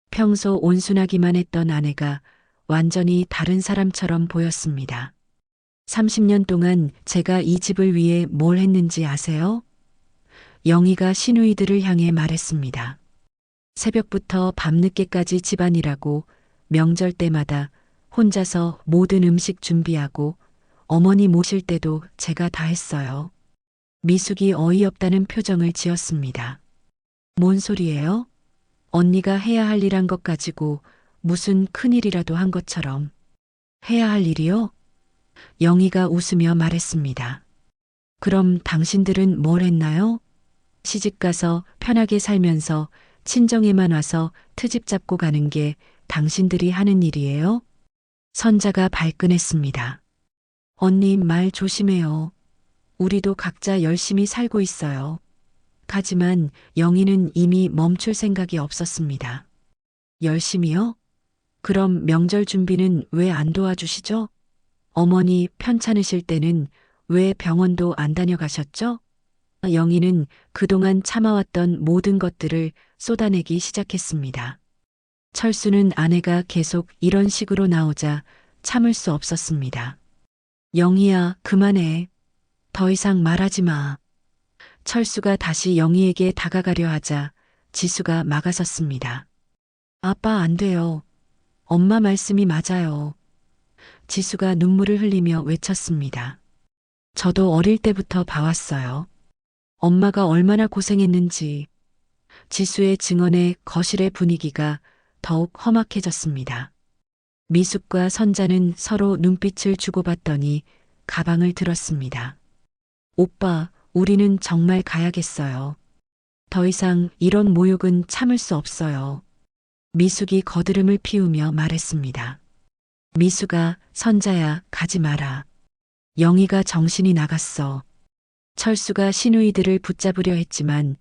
평소 온순하기만 했던 아내가 완전히 다른 사람처럼 보였습니다. 30년 동안 제가 이 집을 위해 뭘 했는지 아세요? 영희가 시누이들을 향해 말했습니다. 새벽부터 밤늦게까지 집안일하고 명절 때마다 혼자서 모든 음식 준비하고 어머니 모실 때도 제가 다 했어요. 미숙이 어이없다는 표정을 지었습니다. 뭔 소리예요? 언니가 해야 할 일 한 것 가지고 무슨 큰일이라도 한 것처럼. 해야 할 일이요? 영희가 웃으며 말했습니다. 그럼 당신들은 뭘 했나요? 시집가서 편하게 살면서 친정에만 와서 트집 잡고 가는 게 당신들이 하는 일이에요? 선자가 발끈했습니다. 언니 말 조심해요. 우리도 각자 열심히 살고 있어요. 하지만 영희는 이미 멈출 생각이 없었습니다. 열심히요? 그럼 명절 준비는 왜 안 도와주시죠? 어머니 편찮으실 때는 왜 병원도 안 다녀가셨죠? 영희는 그동안 참아왔던 모든 것들을 쏟아내기 시작했습니다. 철수는 아내가 계속 이런 식으로 나오자 참을 수 없었습니다. 영희야, 그만해. 더 이상 말하지 마. 철수가 다시 영희에게 다가가려 하자 지수가 막아섰습니다. 아빠 안 돼요. 엄마 말씀이 맞아요. 지수가 눈물을 흘리며 외쳤습니다. 저도 어릴 때부터 봐왔어요. 엄마가 얼마나 고생했는지. 지수의 증언에 거실의 분위기가 더욱 험악해졌습니다. 미숙과 선자는 서로 눈빛을 주고받더니 가방을 들었습니다. 오빠, 우리는 정말 가야겠어요. 더 이상 이런 모욕은 참을 수 없어요. 미숙이 거드름을 피우며 말했습니다. 미숙아, 선자야, 가지 마라. 영희가 정신이 나갔어. 철수가 시누이들을 붙잡으려 했지만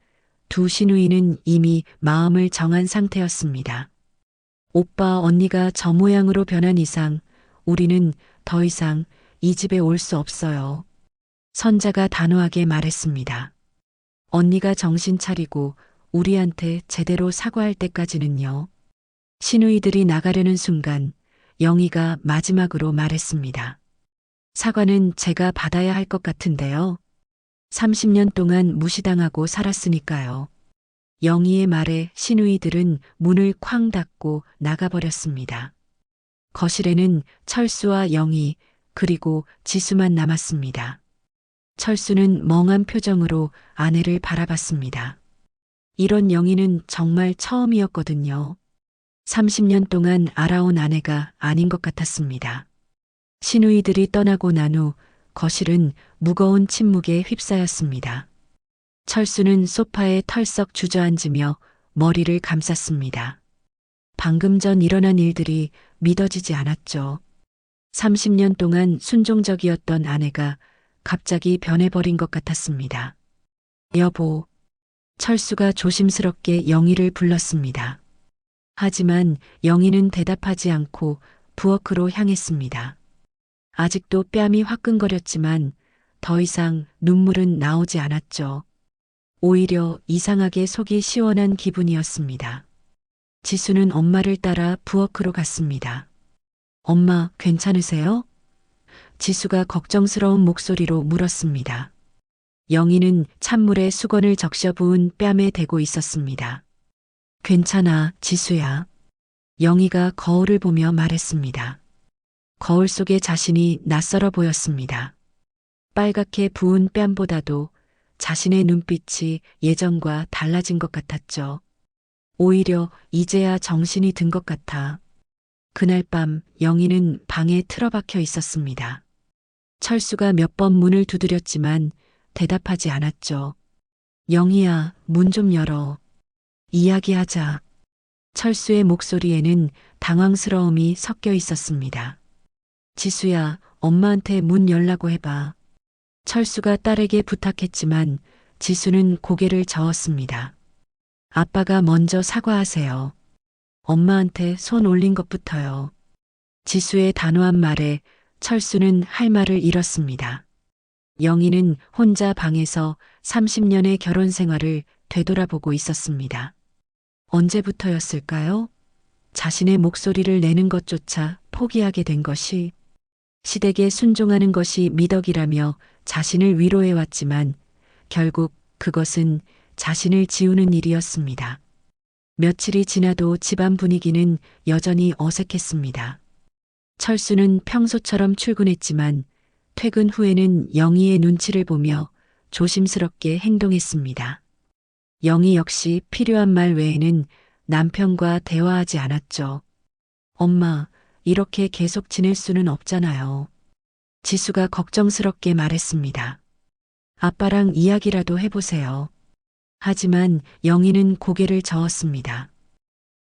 두 시누이는 이미 마음을 정한 상태였습니다. 오빠, 언니가 저 모양으로 변한 이상 우리는 더 이상 이 집에 올 수 없어요. 선자가 단호하게 말했습니다. 언니가 정신 차리고 우리한테 제대로 사과할 때까지는요. 시누이들이 나가려는 순간 영희가 마지막으로 말했습니다. 사과는 제가 받아야 할 것 같은데요. 30년 동안 무시당하고 살았으니까요. 영희의 말에 시누이들은 문을 쾅 닫고 나가버렸습니다. 거실에는 철수와 영희 그리고 지수만 남았습니다. 철수는 멍한 표정으로 아내를 바라봤습니다. 이런 영희는 정말 처음이었거든요. 30년 동안 알아온 아내가 아닌 것 같았습니다. 시누이들이 떠나고 난 후 거실은 무거운 침묵에 휩싸였습니다. 철수는 소파에 털썩 주저앉으며 머리를 감쌌습니다. 방금 전 일어난 일들이 믿어지지 않았죠. 30년 동안 순종적이었던 아내가 갑자기 변해버린 것 같았습니다. 여보, 철수가 조심스럽게 영희를 불렀습니다. 하지만 영희는 대답하지 않고 부엌으로 향했습니다. 아직도 뺨이 화끈거렸지만 더 이상 눈물은 나오지 않았죠. 오히려 이상하게 속이 시원한 기분이었습니다. 지수는 엄마를 따라 부엌으로 갔습니다. 엄마, 괜찮으세요? 지수가 걱정스러운 목소리로 물었습니다. 영희는 찬물에 수건을 적셔 부은 뺨에 대고 있었습니다. 괜찮아, 지수야. 영희가 거울을 보며 말했습니다. 거울 속의 자신이 낯설어 보였습니다. 빨갛게 부은 뺨보다도 자신의 눈빛이 예전과 달라진 것 같았죠. 오히려 이제야 정신이 든 것 같아. 그날 밤 영희는 방에 틀어박혀 있었습니다. 철수가 몇 번 문을 두드렸지만 대답하지 않았죠. 영희야, 문 좀 열어. 이야기하자. 철수의 목소리에는 당황스러움이 섞여 있었습니다. 지수야, 엄마한테 문 열라고 해봐. 철수가 딸에게 부탁했지만 지수는 고개를 저었습니다. 아빠가 먼저 사과하세요. 엄마한테 손 올린 것부터요. 지수의 단호한 말에 철수는 할 말을 잃었습니다. 영희는 혼자 방에서 30년의 결혼 생활을 되돌아보고 있었습니다. 언제부터였을까요? 자신의 목소리를 내는 것조차 포기하게 된 것이, 시댁에 순종하는 것이 미덕이라며 자신을 위로해왔지만 결국 그것은 자신을 지우는 일이었습니다. 며칠이 지나도 집안 분위기는 여전히 어색했습니다. 철수는 평소처럼 출근했지만 퇴근 후에는 영희의 눈치를 보며 조심스럽게 행동했습니다. 영희 역시 필요한 말 외에는 남편과 대화하지 않았죠. 엄마, 이렇게 계속 지낼 수는 없잖아요. 지수가 걱정스럽게 말했습니다. 아빠랑 이야기라도 해보세요. 하지만 영희는 고개를 저었습니다.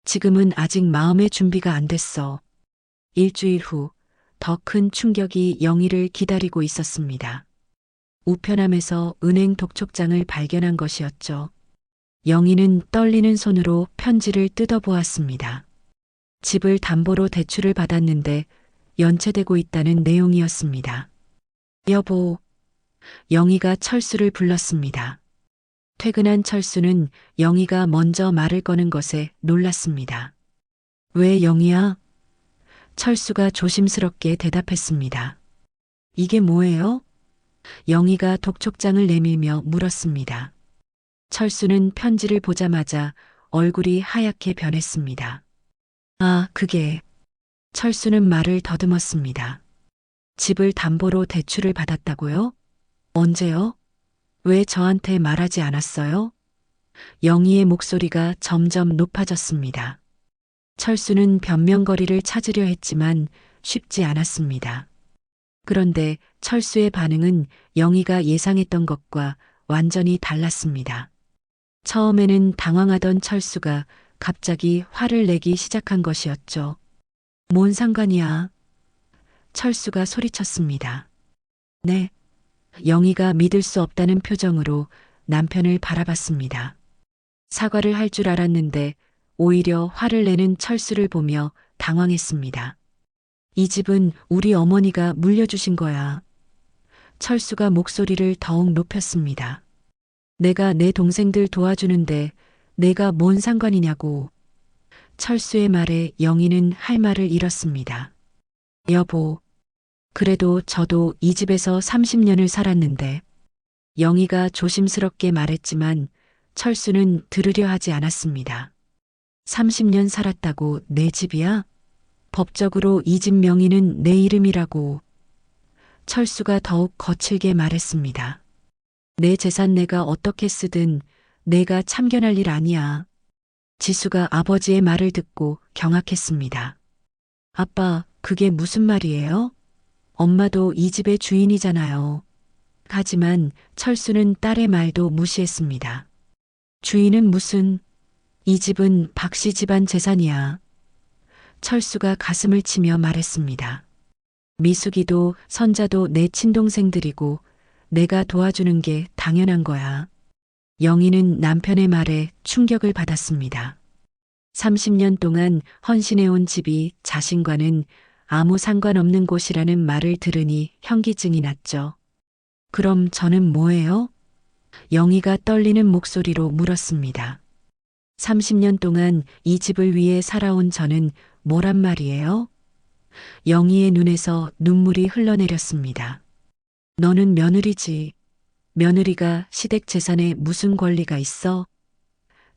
지금은 아직 마음의 준비가 안 됐어. 일주일 후 더 큰 충격이 영희를 기다리고 있었습니다. 우편함에서 은행 독촉장을 발견한 것이었죠. 영희는 떨리는 손으로 편지를 뜯어보았습니다. 집을 담보로 대출을 받았는데 연체되고 있다는 내용이었습니다. 여보, 영희가 철수를 불렀습니다. 퇴근한 철수는 영희가 먼저 말을 거는 것에 놀랐습니다. 왜 영희야? 철수가 조심스럽게 대답했습니다. 이게 뭐예요? 영희가 독촉장을 내밀며 물었습니다. 철수는 편지를 보자마자 얼굴이 하얗게 변했습니다. 아, 그게. 철수는 말을 더듬었습니다. 집을 담보로 대출을 받았다고요? 언제요? 왜 저한테 말하지 않았어요? 영희의 목소리가 점점 높아졌습니다. 철수는 변명거리를 찾으려 했지만 쉽지 않았습니다. 그런데 철수의 반응은 영희가 예상했던 것과 완전히 달랐습니다. 처음에는 당황하던 철수가 갑자기 화를 내기 시작한 것이었죠. 뭔 상관이야? 철수가 소리쳤습니다. 네. 영희가 믿을 수 없다는 표정으로 남편을 바라봤습니다. 사과를 할 줄 알았는데 오히려 화를 내는 철수를 보며 당황했습니다. 이 집은 우리 어머니가 물려주신 거야. 철수가 목소리를 더욱 높였습니다. 내가 내 동생들 도와주는데 내가 뭔 상관이냐고. 철수의 말에 영희는 할 말을 잃었습니다. 여보, 그래도 저도 이 집에서 30년을 살았는데. 영희가 조심스럽게 말했지만 철수는 들으려 하지 않았습니다. 30년 살았다고 내 집이야? 법적으로 이 집 명의는 내 이름이라고. 철수가 더욱 거칠게 말했습니다. 내 재산 내가 어떻게 쓰든 내가 참견할 일 아니야. 지수가 아버지의 말을 듣고 경악했습니다. 아빠, 그게 무슨 말이에요? 엄마도 이 집의 주인이잖아요. 하지만 철수는 딸의 말도 무시했습니다. 주인은 무슨, 이 집은 박씨 집안 재산이야. 철수가 가슴을 치며 말했습니다. 미숙이도 선자도 내 친동생들이고 내가 도와주는 게 당연한 거야. 영희는 남편의 말에 충격을 받았습니다. 30년 동안 헌신해온 집이 자신과는 아무 상관없는 곳이라는 말을 들으니 현기증이 났죠. 그럼 저는 뭐예요? 영희가 떨리는 목소리로 물었습니다. 30년 동안 이 집을 위해 살아온 저는 뭐란 말이에요? 영희의 눈에서 눈물이 흘러내렸습니다. 너는 며느리지. 며느리가 시댁 재산에 무슨 권리가 있어?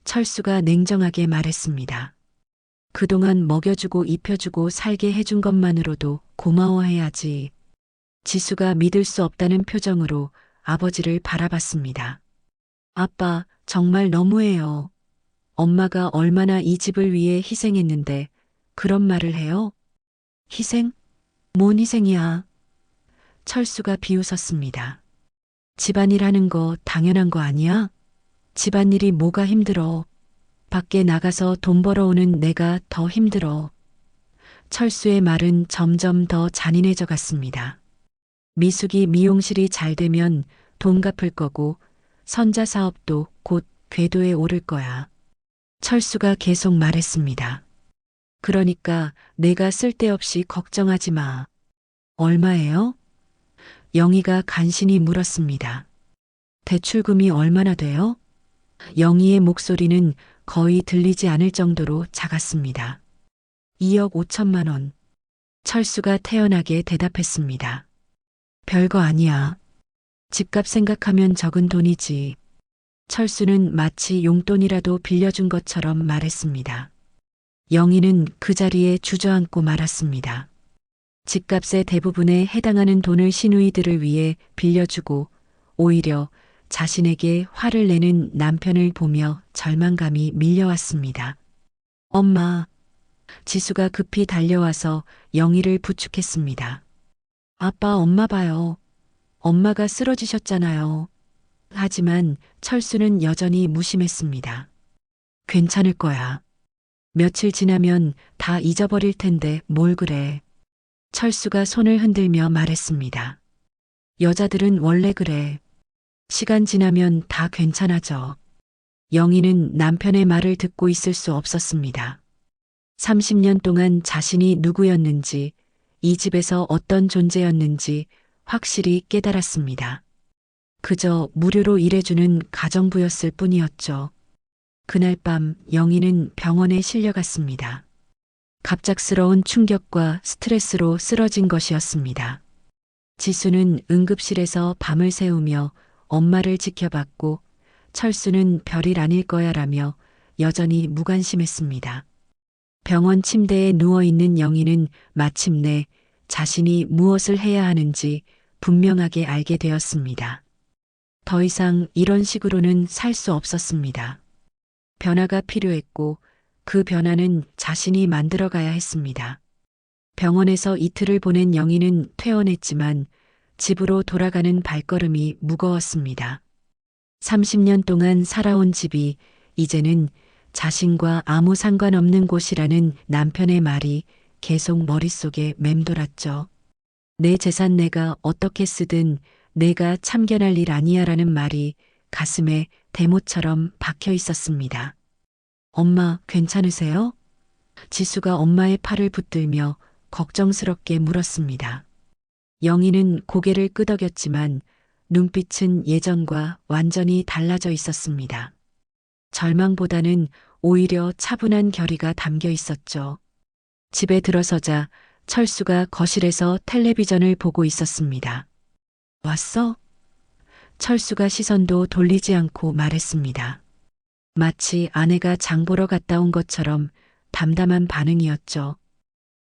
철수가 냉정하게 말했습니다. 그동안 먹여주고 입혀주고 살게 해준 것만으로도 고마워해야지. 지수가 믿을 수 없다는 표정으로 아버지를 바라봤습니다. 아빠, 정말 너무해요. 엄마가 얼마나 이 집을 위해 희생했는데 그런 말을 해요? 희생? 뭔 희생이야? 철수가 비웃었습니다. 집안일 하는 거 당연한 거 아니야? 집안일이 뭐가 힘들어? 밖에 나가서 돈 벌어오는 내가 더 힘들어. 철수의 말은 점점 더 잔인해져 갔습니다. 미숙이 미용실이 잘 되면 돈 갚을 거고 선자 사업도 곧 궤도에 오를 거야. 철수가 계속 말했습니다. 그러니까 내가 쓸데없이 걱정하지 마. 얼마예요? 영희가 간신히 물었습니다. 대출금이 얼마나 돼요? 영희의 목소리는 거의 들리지 않을 정도로 작았습니다. 2억 5천만 원. 철수가 태연하게 대답했습니다. 별거 아니야. 집값 생각하면 적은 돈이지. 철수는 마치 용돈이라도 빌려준 것처럼 말했습니다. 영희는 그 자리에 주저앉고 말았습니다. 집값의 대부분에 해당하는 돈을 시누이들을 위해 빌려주고 오히려 자신에게 화를 내는 남편을 보며 절망감이 밀려왔습니다. 엄마. 지수가 급히 달려와서 영희를 부축했습니다. 아빠, 엄마 봐요. 엄마가 쓰러지셨잖아요. 하지만 철수는 여전히 무심했습니다. 괜찮을 거야. 며칠 지나면 다 잊어버릴 텐데 뭘 그래. 철수가 손을 흔들며 말했습니다. 여자들은 원래 그래. 시간 지나면 다 괜찮아져. 영희는 남편의 말을 듣고 있을 수 없었습니다. 30년 동안 자신이 누구였는지, 이 집에서 어떤 존재였는지 확실히 깨달았습니다. 그저 무료로 일해주는 가정부였을 뿐이었죠. 그날 밤 영희는 병원에 실려갔습니다. 갑작스러운 충격과 스트레스로 쓰러진 것이었습니다. 지수는 응급실에서 밤을 새우며 엄마를 지켜봤고 철수는 별일 아닐 거야라며 여전히 무관심했습니다. 병원 침대에 누워있는 영희는 마침내 자신이 무엇을 해야 하는지 분명하게 알게 되었습니다. 더 이상 이런 식으로는 살 수 없었습니다. 변화가 필요했고 그 변화는 자신이 만들어가야 했습니다. 병원에서 이틀을 보낸 영희는 퇴원했지만 집으로 돌아가는 발걸음이 무거웠습니다. 30년 동안 살아온 집이 이제는 자신과 아무 상관없는 곳이라는 남편의 말이 계속 머릿속에 맴돌았죠. 내 재산 내가 어떻게 쓰든 내가 참견할 일 아니야라는 말이 가슴에 대못처럼 박혀 있었습니다. 엄마, 괜찮으세요? 지수가 엄마의 팔을 붙들며 걱정스럽게 물었습니다. 영희는 고개를 끄덕였지만 눈빛은 예전과 완전히 달라져 있었습니다. 절망보다는 오히려 차분한 결의가 담겨 있었죠. 집에 들어서자 철수가 거실에서 텔레비전을 보고 있었습니다. 왔어? 철수가 시선도 돌리지 않고 말했습니다. 마치 아내가 장 보러 갔다 온 것처럼 담담한 반응이었죠.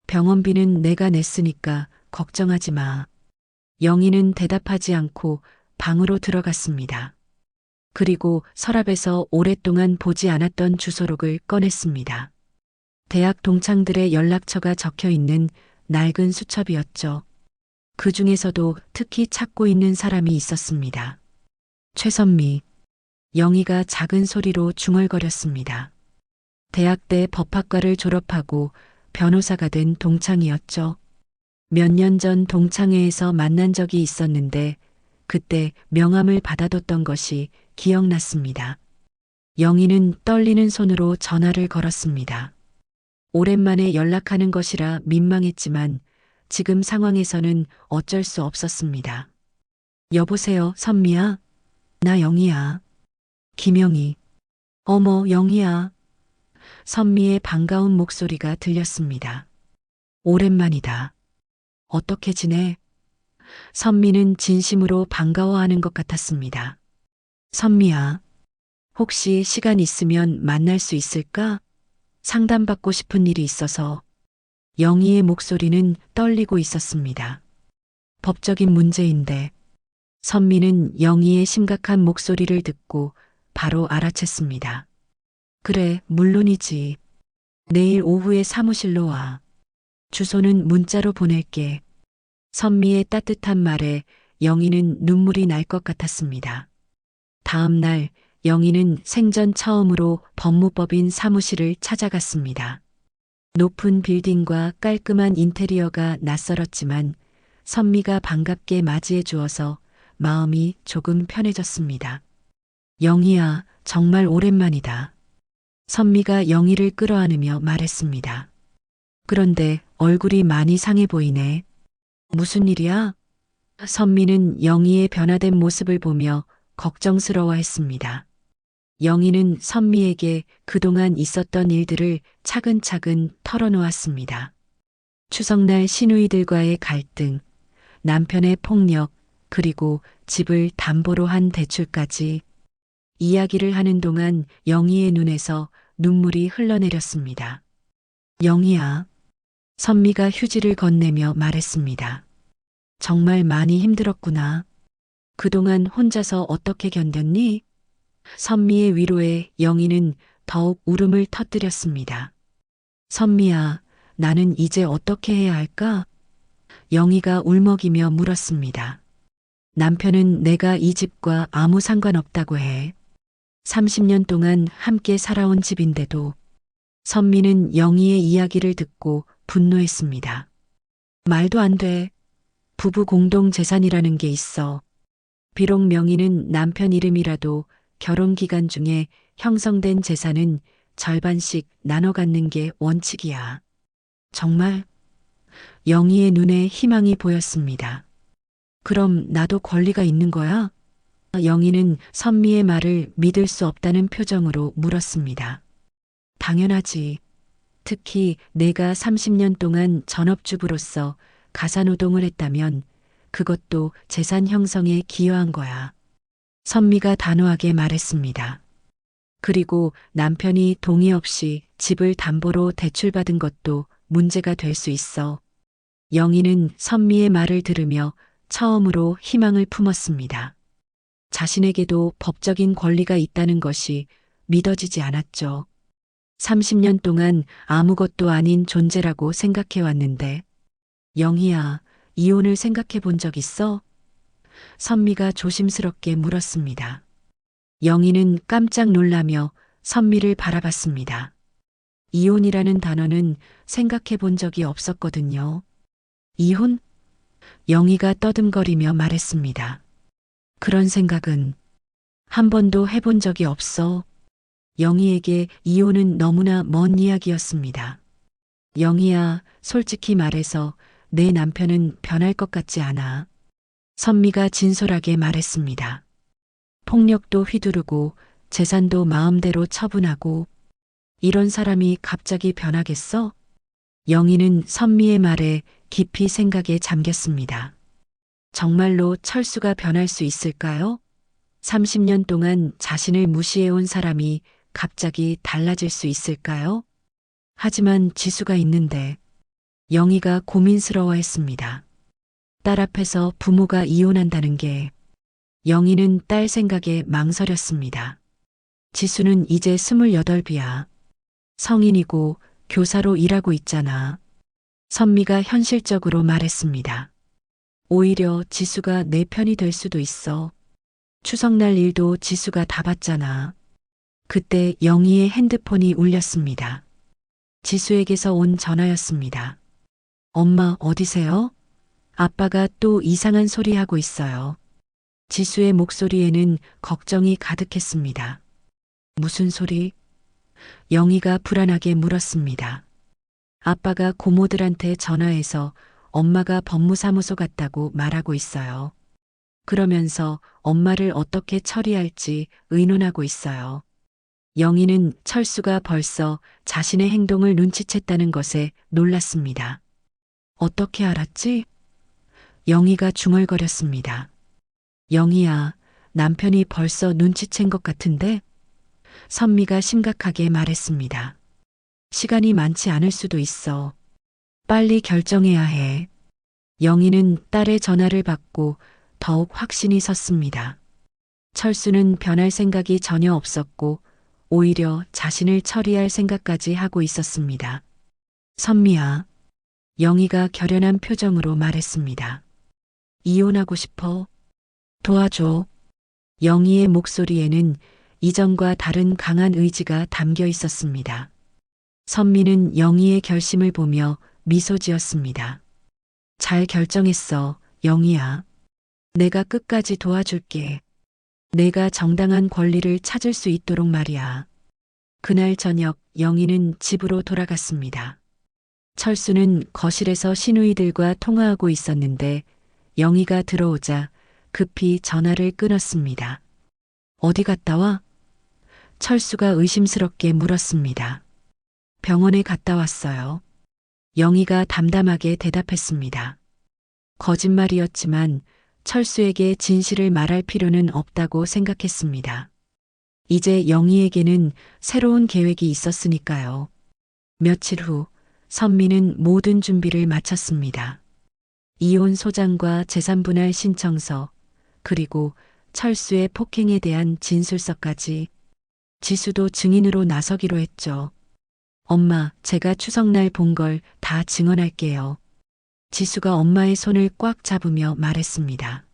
병원비는 내가 냈으니까 걱정하지 마. 영희는 대답하지 않고 방으로 들어갔습니다. 그리고 서랍에서 오랫동안 보지 않았던 주소록을 꺼냈습니다. 대학 동창들의 연락처가 적혀 있는 낡은 수첩이었죠. 그 중에서도 특히 찾고 있는 사람이 있었습니다. 최선미. 영희가 작은 소리로 중얼거렸습니다. 대학 때 법학과를 졸업하고 변호사가 된 동창이었죠. 몇 년 전 동창회에서 만난 적이 있었는데 그때 명함을 받아뒀던 것이 기억났습니다. 영희는 떨리는 손으로 전화를 걸었습니다. 오랜만에 연락하는 것이라 민망했지만 지금 상황에서는 어쩔 수 없었습니다. 여보세요, 선미야? 나 영희야. 김영희. 어머, 영희야. 선미의 반가운 목소리가 들렸습니다. 오랜만이다. 어떻게 지내? 선미는 진심으로 반가워하는 것 같았습니다. 선미야, 혹시 시간 있으면 만날 수 있을까? 상담받고 싶은 일이 있어서. 영희의 목소리는 떨리고 있었습니다. 법적인 문제인데. 선미는 영희의 심각한 목소리를 듣고 바로 알아챘습니다. 그래, 물론이지. 내일 오후에 사무실로 와. 주소는 문자로 보낼게. 선미의 따뜻한 말에 영희는 눈물이 날 것 같았습니다. 다음 날 영희는 생전 처음으로 법무법인 사무실을 찾아갔습니다. 높은 빌딩과 깔끔한 인테리어가 낯설었지만 선미가 반갑게 맞이해 주어서 마음이 조금 편해졌습니다. 영희야, 정말 오랜만이다. 선미가 영희를 끌어안으며 말했습니다. 그런데 얼굴이 많이 상해 보이네. 무슨 일이야? 선미는 영희의 변화된 모습을 보며 걱정스러워했습니다. 영희는 선미에게 그동안 있었던 일들을 차근차근 털어놓았습니다. 추석날 시누이들과의 갈등, 남편의 폭력, 그리고 집을 담보로 한 대출까지. 이야기를 하는 동안 영희의 눈에서 눈물이 흘러내렸습니다. 영희야. 선미가 휴지를 건네며 말했습니다. 정말 많이 힘들었구나. 그동안 혼자서 어떻게 견뎠니? 선미의 위로에 영희는 더욱 울음을 터뜨렸습니다. 선미야, 나는 이제 어떻게 해야 할까? 영희가 울먹이며 물었습니다. 남편은 내가 이 집과 아무 상관없다고 해. 30년 동안 함께 살아온 집인데도. 선미는 영희의 이야기를 듣고 분노했습니다. 말도 안 돼. 부부 공동 재산이라는 게 있어. 비록 명의는 남편 이름이라도 결혼 기간 중에 형성된 재산은 절반씩 나눠 갖는 게 원칙이야. 정말? 영희의 눈에 희망이 보였습니다. 그럼 나도 권리가 있는 거야? 영희는 선미의 말을 믿을 수 없다는 표정으로 물었습니다. 당연하지. 특히 내가 30년 동안 전업주부로서 가사노동을 했다면 그것도 재산 형성에 기여한 거야. 선미가 단호하게 말했습니다. 그리고 남편이 동의 없이 집을 담보로 대출받은 것도 문제가 될 수 있어. 영희는 선미의 말을 들으며 처음으로 희망을 품었습니다. 자신에게도 법적인 권리가 있다는 것이 믿어지지 않았죠. 30년 동안 아무것도 아닌 존재라고 생각해 왔는데, 영희야, 이혼을 생각해 본 적 있어? 선미가 조심스럽게 물었습니다. 영희는 깜짝 놀라며 선미를 바라봤습니다. 이혼이라는 단어는 생각해 본 적이 없었거든요. 이혼? 영희가 떠듬거리며 말했습니다. 그런 생각은 한 번도 해본 적이 없어. 영희에게 이혼은 너무나 먼 이야기였습니다. 영희야, 솔직히 말해서 내 남편은 변할 것 같지 않아. 선미가 진솔하게 말했습니다. 폭력도 휘두르고 재산도 마음대로 처분하고 이런 사람이 갑자기 변하겠어? 영희는 선미의 말에 깊이 생각에 잠겼습니다. 정말로 철수가 변할 수 있을까요? 30년 동안 자신을 무시해온 사람이 갑자기 달라질 수 있을까요? 하지만 지수가 있는데 영희가 고민스러워했습니다. 딸 앞에서 부모가 이혼한다는 게 영희는 딸 생각에 망설였습니다. 지수는 이제 28이야. 성인이고 교사로 일하고 있잖아. 선미가 현실적으로 말했습니다. 오히려 지수가 내 편이 될 수도 있어. 추석날 일도 지수가 다 봤잖아. 그때 영희의 핸드폰이 울렸습니다. 지수에게서 온 전화였습니다. 엄마 어디세요? 아빠가 또 이상한 소리 하고 있어요. 지수의 목소리에는 걱정이 가득했습니다. 무슨 소리? 영희가 불안하게 물었습니다. 아빠가 고모들한테 전화해서 엄마가 법무사무소 갔다고 말하고 있어요. 그러면서 엄마를 어떻게 처리할지 의논하고 있어요. 영희는 철수가 벌써 자신의 행동을 눈치챘다는 것에 놀랐습니다. 어떻게 알았지? 영희가 중얼거렸습니다. 영희야, 남편이 벌써 눈치챈 것 같은데? 선미가 심각하게 말했습니다. 시간이 많지 않을 수도 있어. 빨리 결정해야 해. 영희는 딸의 전화를 받고 더욱 확신이 섰습니다. 철수는 변할 생각이 전혀 없었고 오히려 자신을 처리할 생각까지 하고 있었습니다. 선미야, 영희가 결연한 표정으로 말했습니다. 이혼하고 싶어. 도와줘. 영희의 목소리에는 이전과 다른 강한 의지가 담겨 있었습니다. 선미는 영희의 결심을 보며 미소 지었습니다. 잘 결정했어, 영희야. 내가 끝까지 도와줄게. 내가 정당한 권리를 찾을 수 있도록 말이야. 그날 저녁 영희는 집으로 돌아갔습니다. 철수는 거실에서 시누이들과 통화하고 있었는데 영희가 들어오자 급히 전화를 끊었습니다. 어디 갔다 와? 철수가 의심스럽게 물었습니다. 병원에 갔다 왔어요. 영희가 담담하게 대답했습니다. 거짓말이었지만 철수에게 진실을 말할 필요는 없다고 생각했습니다. 이제 영희에게는 새로운 계획이 있었으니까요. 며칠 후 선미는 모든 준비를 마쳤습니다. 이혼 소장과 재산분할 신청서, 그리고 철수의 폭행에 대한 진술서까지. 지수도 증인으로 나서기로 했죠. 엄마, 제가 추석날 본 걸 다 증언할게요. 지수가 엄마의 손을 꽉 잡으며 말했습니다.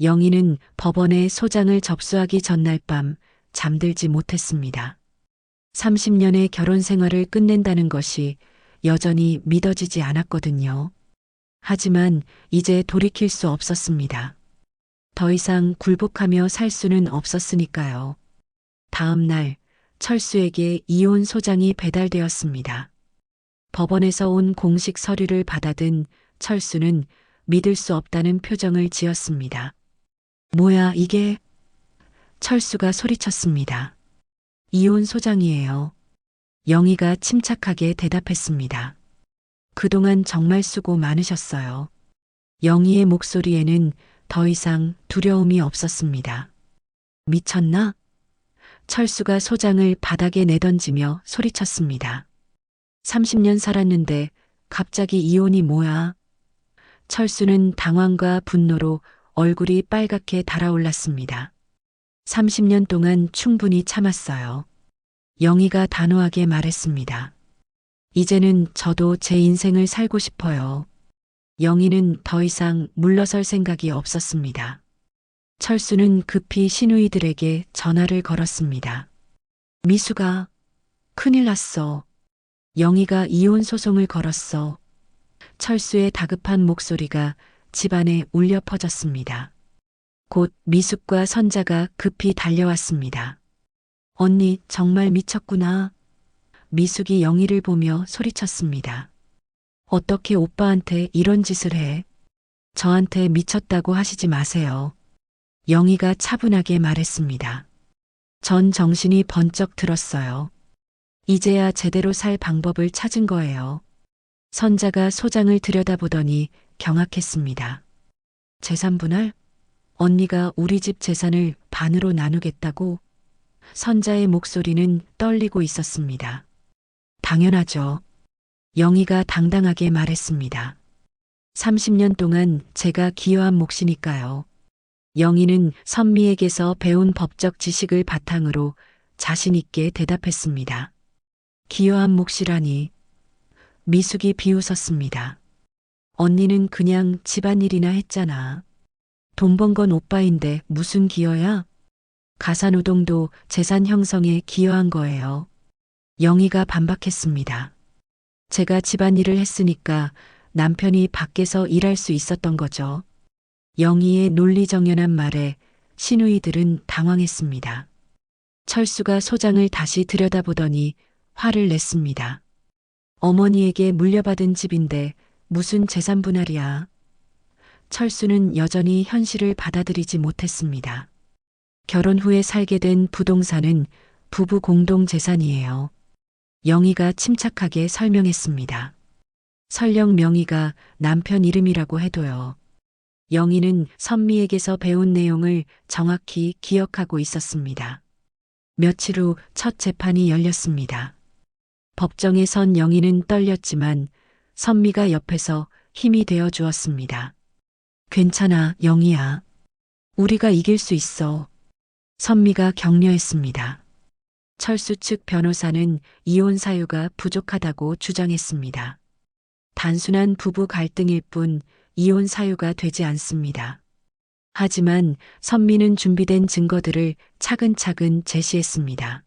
영희는 법원에 소장을 접수하기 전날 밤 잠들지 못했습니다. 30년의 결혼 생활을 끝낸다는 것이 여전히 믿어지지 않았거든요. 하지만 이제 돌이킬 수 없었습니다. 더 이상 굴복하며 살 수는 없었으니까요. 다음 날 철수에게 이혼 소장이 배달되었습니다. 법원에서 온 공식 서류를 받아든 철수는 믿을 수 없다는 표정을 지었습니다. 뭐야 이게? 철수가 소리쳤습니다. 이혼 소장이에요. 영희가 침착하게 대답했습니다. 그동안 정말 수고 많으셨어요. 영희의 목소리에는 더 이상 두려움이 없었습니다. 미쳤나? 철수가 소장을 바닥에 내던지며 소리쳤습니다. 30년 살았는데 갑자기 이혼이 뭐야? 철수는 당황과 분노로 얼굴이 빨갛게 달아올랐습니다. 30년 동안 충분히 참았어요. 영희가 단호하게 말했습니다. 이제는 저도 제 인생을 살고 싶어요. 영희는 더 이상 물러설 생각이 없었습니다. 철수는 급히 시누이들에게 전화를 걸었습니다. 미수가 큰일 났어. 영희가 이혼 소송을 걸었어. 철수의 다급한 목소리가 집안에 울려 퍼졌습니다. 곧 미숙과 선자가 급히 달려왔습니다. 언니 정말 미쳤구나. 미숙이 영희를 보며 소리쳤습니다. 어떻게 오빠한테 이런 짓을 해? 저한테 미쳤다고 하시지 마세요. 영희가 차분하게 말했습니다. 전 정신이 번쩍 들었어요. 이제야 제대로 살 방법을 찾은 거예요. 선자가 소장을 들여다보더니 경악했습니다. 재산 분할? 언니가 우리 집 재산을 반으로 나누겠다고? 선자의 목소리는 떨리고 있었습니다. 당연하죠. 영희가 당당하게 말했습니다. 30년 동안 제가 기여한 몫이니까요. 영희는 선미에게서 배운 법적 지식을 바탕으로 자신 있게 대답했습니다. 기여한 몫이라니. 미숙이 비웃었습니다. 언니는 그냥 집안일이나 했잖아. 돈 번 건 오빠인데 무슨 기여야? 가사노동도 재산 형성에 기여한 거예요. 영희가 반박했습니다. 제가 집안일을 했으니까 남편이 밖에서 일할 수 있었던 거죠. 영희의 논리정연한 말에 시누이들은 당황했습니다. 철수가 소장을 다시 들여다보더니 화를 냈습니다. 어머니에게 물려받은 집인데 무슨 재산 분할이야. 철수는 여전히 현실을 받아들이지 못했습니다. 결혼 후에 살게 된 부동산은 부부 공동 재산이에요. 영희가 침착하게 설명했습니다. 설령 명의가 남편 이름이라고 해도요. 영희는 선미에게서 배운 내용을 정확히 기억하고 있었습니다. 며칠 후 첫 재판이 열렸습니다. 법정에 선 영희는 떨렸지만 선미가 옆에서 힘이 되어 주었습니다. 괜찮아, 영희야. 우리가 이길 수 있어. 선미가 격려했습니다. 철수 측 변호사는 이혼 사유가 부족하다고 주장했습니다. 단순한 부부 갈등일 뿐 이혼 사유가 되지 않습니다. 하지만 선미는 준비된 증거들을 차근차근 제시했습니다.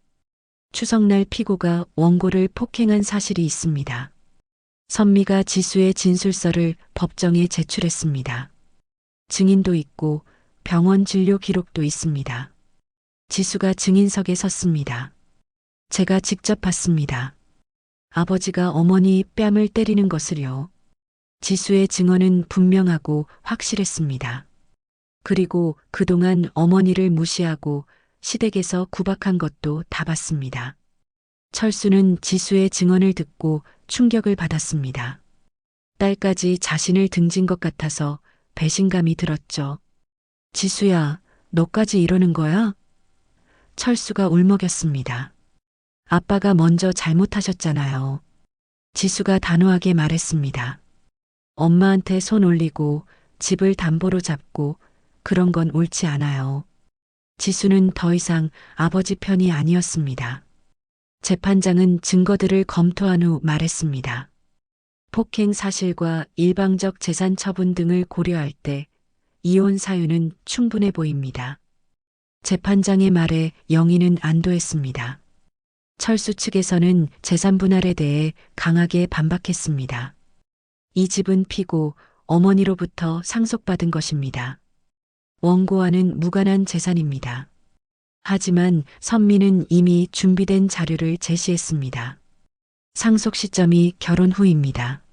추석날 피고가 원고를 폭행한 사실이 있습니다. 선미가 지수의 진술서를 법정에 제출했습니다. 증인도 있고 병원 진료 기록도 있습니다. 지수가 증인석에 섰습니다. 제가 직접 봤습니다. 아버지가 어머니 뺨을 때리는 것을요. 지수의 증언은 분명하고 확실했습니다. 그리고 그동안 어머니를 무시하고 시댁에서 구박한 것도 다 봤습니다. 철수는 지수의 증언을 듣고 충격을 받았습니다. 딸까지 자신을 등진 것 같아서 배신감이 들었죠. 지수야, 너까지 이러는 거야? 철수가 울먹였습니다. 아빠가 먼저 잘못하셨잖아요. 지수가 단호하게 말했습니다. 엄마한테 손 올리고 집을 담보로 잡고 그런 건 옳지 않아요. 지수는 더 이상 아버지 편이 아니었습니다. 재판장은 증거들을 검토한 후 말했습니다. 폭행 사실과 일방적 재산 처분 등을 고려할 때 이혼 사유는 충분해 보입니다. 재판장의 말에 영희는 안도했습니다. 철수 측에서는 재산 분할에 대해 강하게 반박했습니다. 이 집은 피고 어머니로부터 상속받은 것입니다. 원고와는 무관한 재산입니다. 하지만 선미는 이미 준비된 자료를 제시했습니다. 상속 시점이 결혼 후입니다.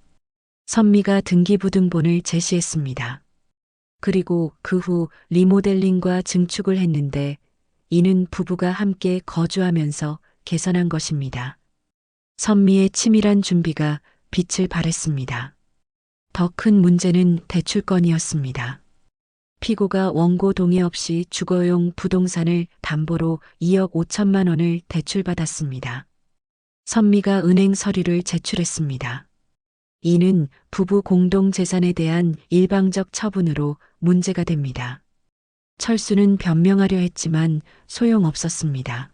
선미가 등기부등본을 제시했습니다. 그리고 그 후 리모델링과 증축을 했는데 이는 부부가 함께 거주하면서 개선한 것입니다. 선미의 치밀한 준비가 빛을 발했습니다. 더 큰 문제는 대출권이었습니다. 피고가 원고 동의 없이 주거용 부동산을 담보로 2억 5천만 원을 대출받았습니다. 선미가 은행 서류를 제출했습니다. 이는 부부 공동 재산에 대한 일방적 처분으로 문제가 됩니다. 철수는 변명하려 했지만 소용없었습니다.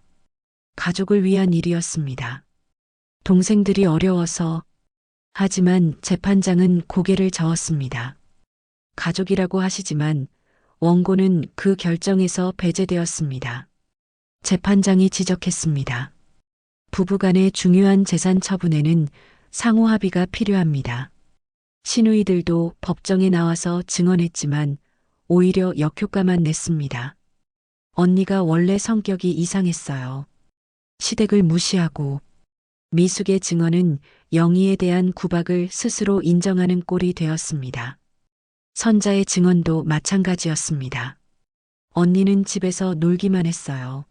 가족을 위한 일이었습니다. 동생들이 어려워서. 하지만 재판장은 고개를 저었습니다. 가족이라고 하시지만 원고는 그 결정에서 배제되었습니다. 재판장이 지적했습니다. 부부간의 중요한 재산 처분에는 상호 합의가 필요합니다. 시누이들도 법정에 나와서 증언했지만 오히려 역효과만 냈습니다. 언니가 원래 성격이 이상했어요. 시댁을 무시하고. 미숙의 증언은 영희에 대한 구박을 스스로 인정하는 꼴이 되었습니다. 선자의 증언도 마찬가지였습니다. 언니는 집에서 놀기만 했어요.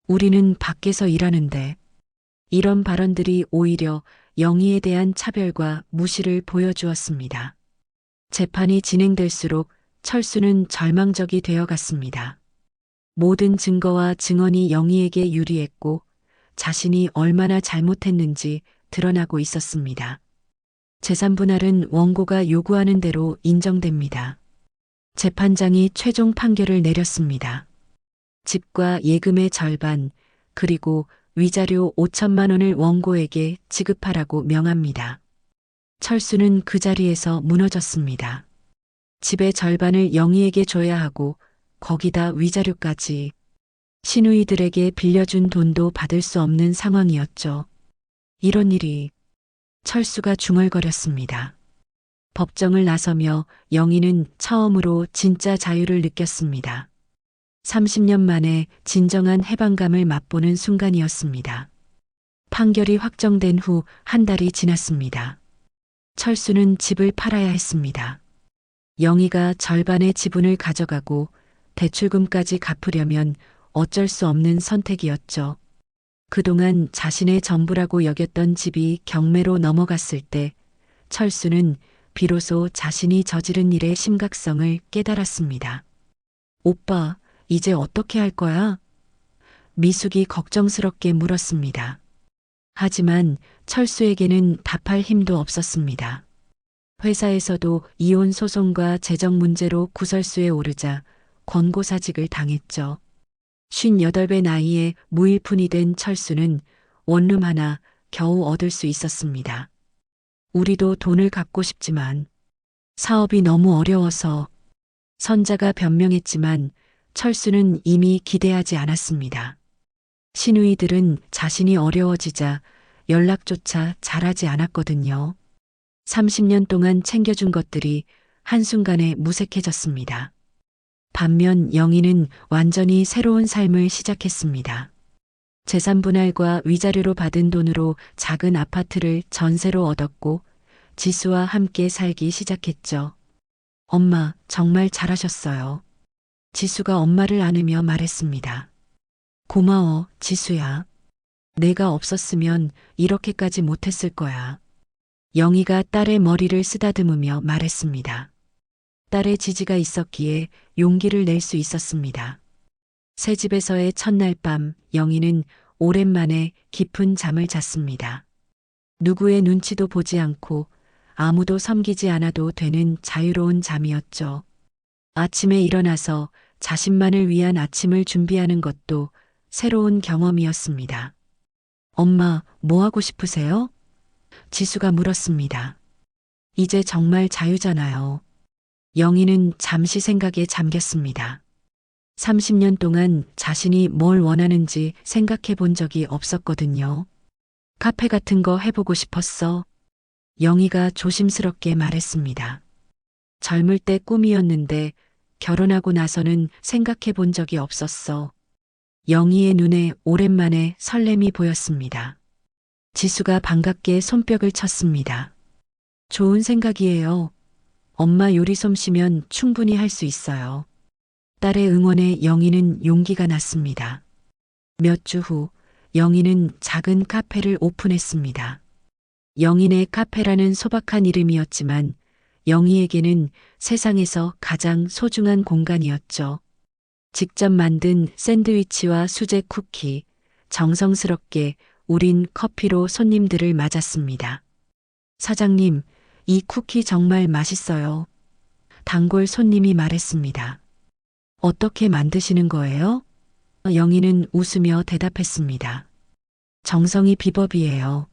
우리는 밖에서 일하는데. 이런 발언들이 오히려 영희에 대한 차별과 무시를 보여주었습니다. 재판이 진행될수록 철수는 절망적이 되어갔습니다. 모든 증거와 증언이 영희에게 유리했고 자신이 얼마나 잘못했는지 드러나고 있었습니다. 재산 분할은 원고가 요구하는 대로 인정됩니다. 재판장이 최종 판결을 내렸습니다. 집과 예금의 절반, 그리고 위자료 5천만 원을 원고에게 지급하라고 명합니다. 철수는 그 자리에서 무너졌습니다. 집의 절반을 영희에게 줘야 하고 거기다 위자료까지. 시누이들에게 빌려준 돈도 받을 수 없는 상황이었죠. 이런 일이. 철수가 중얼거렸습니다. 법정을 나서며 영희는 처음으로 진짜 자유를 느꼈습니다. 30년 만에 진정한 해방감을 맛보는 순간이었습니다. 판결이 확정된 후 한 달이 지났습니다. 철수는 집을 팔아야 했습니다. 영희가 절반의 지분을 가져가고 대출금까지 갚으려면 어쩔 수 없는 선택이었죠. 그동안 자신의 전부라고 여겼던 집이 경매로 넘어갔을 때 철수는 비로소 자신이 저지른 일의 심각성을 깨달았습니다. 오빠, 이제 어떻게 할 거야? 미숙이 걱정스럽게 물었습니다. 하지만 철수에게는 답할 힘도 없었습니다. 회사에서도 이혼 소송과 재정 문제로 구설수에 오르자 권고사직을 당했죠. 58배 나이에 무일푼이 된 철수는 원룸 하나 겨우 얻을 수 있었습니다. 우리도 돈을 갚고 싶지만 사업이 너무 어려워서. 선자가 변명했지만 철수는 이미 기대하지 않았습니다. 시누이들은 자신이 어려워지자 연락조차 잘하지 않았거든요. 30년 동안 챙겨준 것들이 한순간에 무색해졌습니다. 반면 영희는 완전히 새로운 삶을 시작했습니다. 재산 분할과 위자료로 받은 돈으로 작은 아파트를 전세로 얻었고 지수와 함께 살기 시작했죠. 엄마, 정말 잘하셨어요. 지수가 엄마를 안으며 말했습니다. 고마워, 지수야. 내가 없었으면 이렇게까지 못했을 거야. 영희가 딸의 머리를 쓰다듬으며 말했습니다. 딸의 지지가 있었기에 용기를 낼 수 있었습니다. 새 집에서의 첫날 밤 영희는 오랜만에 깊은 잠을 잤습니다. 누구의 눈치도 보지 않고 아무도 섬기지 않아도 되는 자유로운 잠이었죠. 아침에 일어나서 자신만을 위한 아침을 준비하는 것도 새로운 경험이었습니다. 엄마, 뭐 하고 싶으세요? 지수가 물었습니다. 이제 정말 자유잖아요. 영희는 잠시 생각에 잠겼습니다. 30년 동안 자신이 뭘 원하는지 생각해 본 적이 없었거든요. 카페 같은 거 해보고 싶었어. 영희가 조심스럽게 말했습니다. 젊을 때 꿈이었는데 결혼하고 나서는 생각해 본 적이 없었어. 영희의 눈에 오랜만에 설렘이 보였습니다. 지수가 반갑게 손뼉을 쳤습니다. 좋은 생각이에요. 엄마 요리 솜씨면 충분히 할 수 있어요. 딸의 응원에 영희는 용기가 났습니다. 몇 주 후 영희는 작은 카페를 오픈했습니다. 영희네 카페라는 소박한 이름이었지만 영희에게는 세상에서 가장 소중한 공간이었죠. 직접 만든 샌드위치와 수제 쿠키, 정성스럽게 우린 커피로 손님들을 맞았습니다. 사장님, 이 쿠키 정말 맛있어요. 단골 손님이 말했습니다. 어떻게 만드시는 거예요? 영희는 웃으며 대답했습니다. 정성이 비법이에요.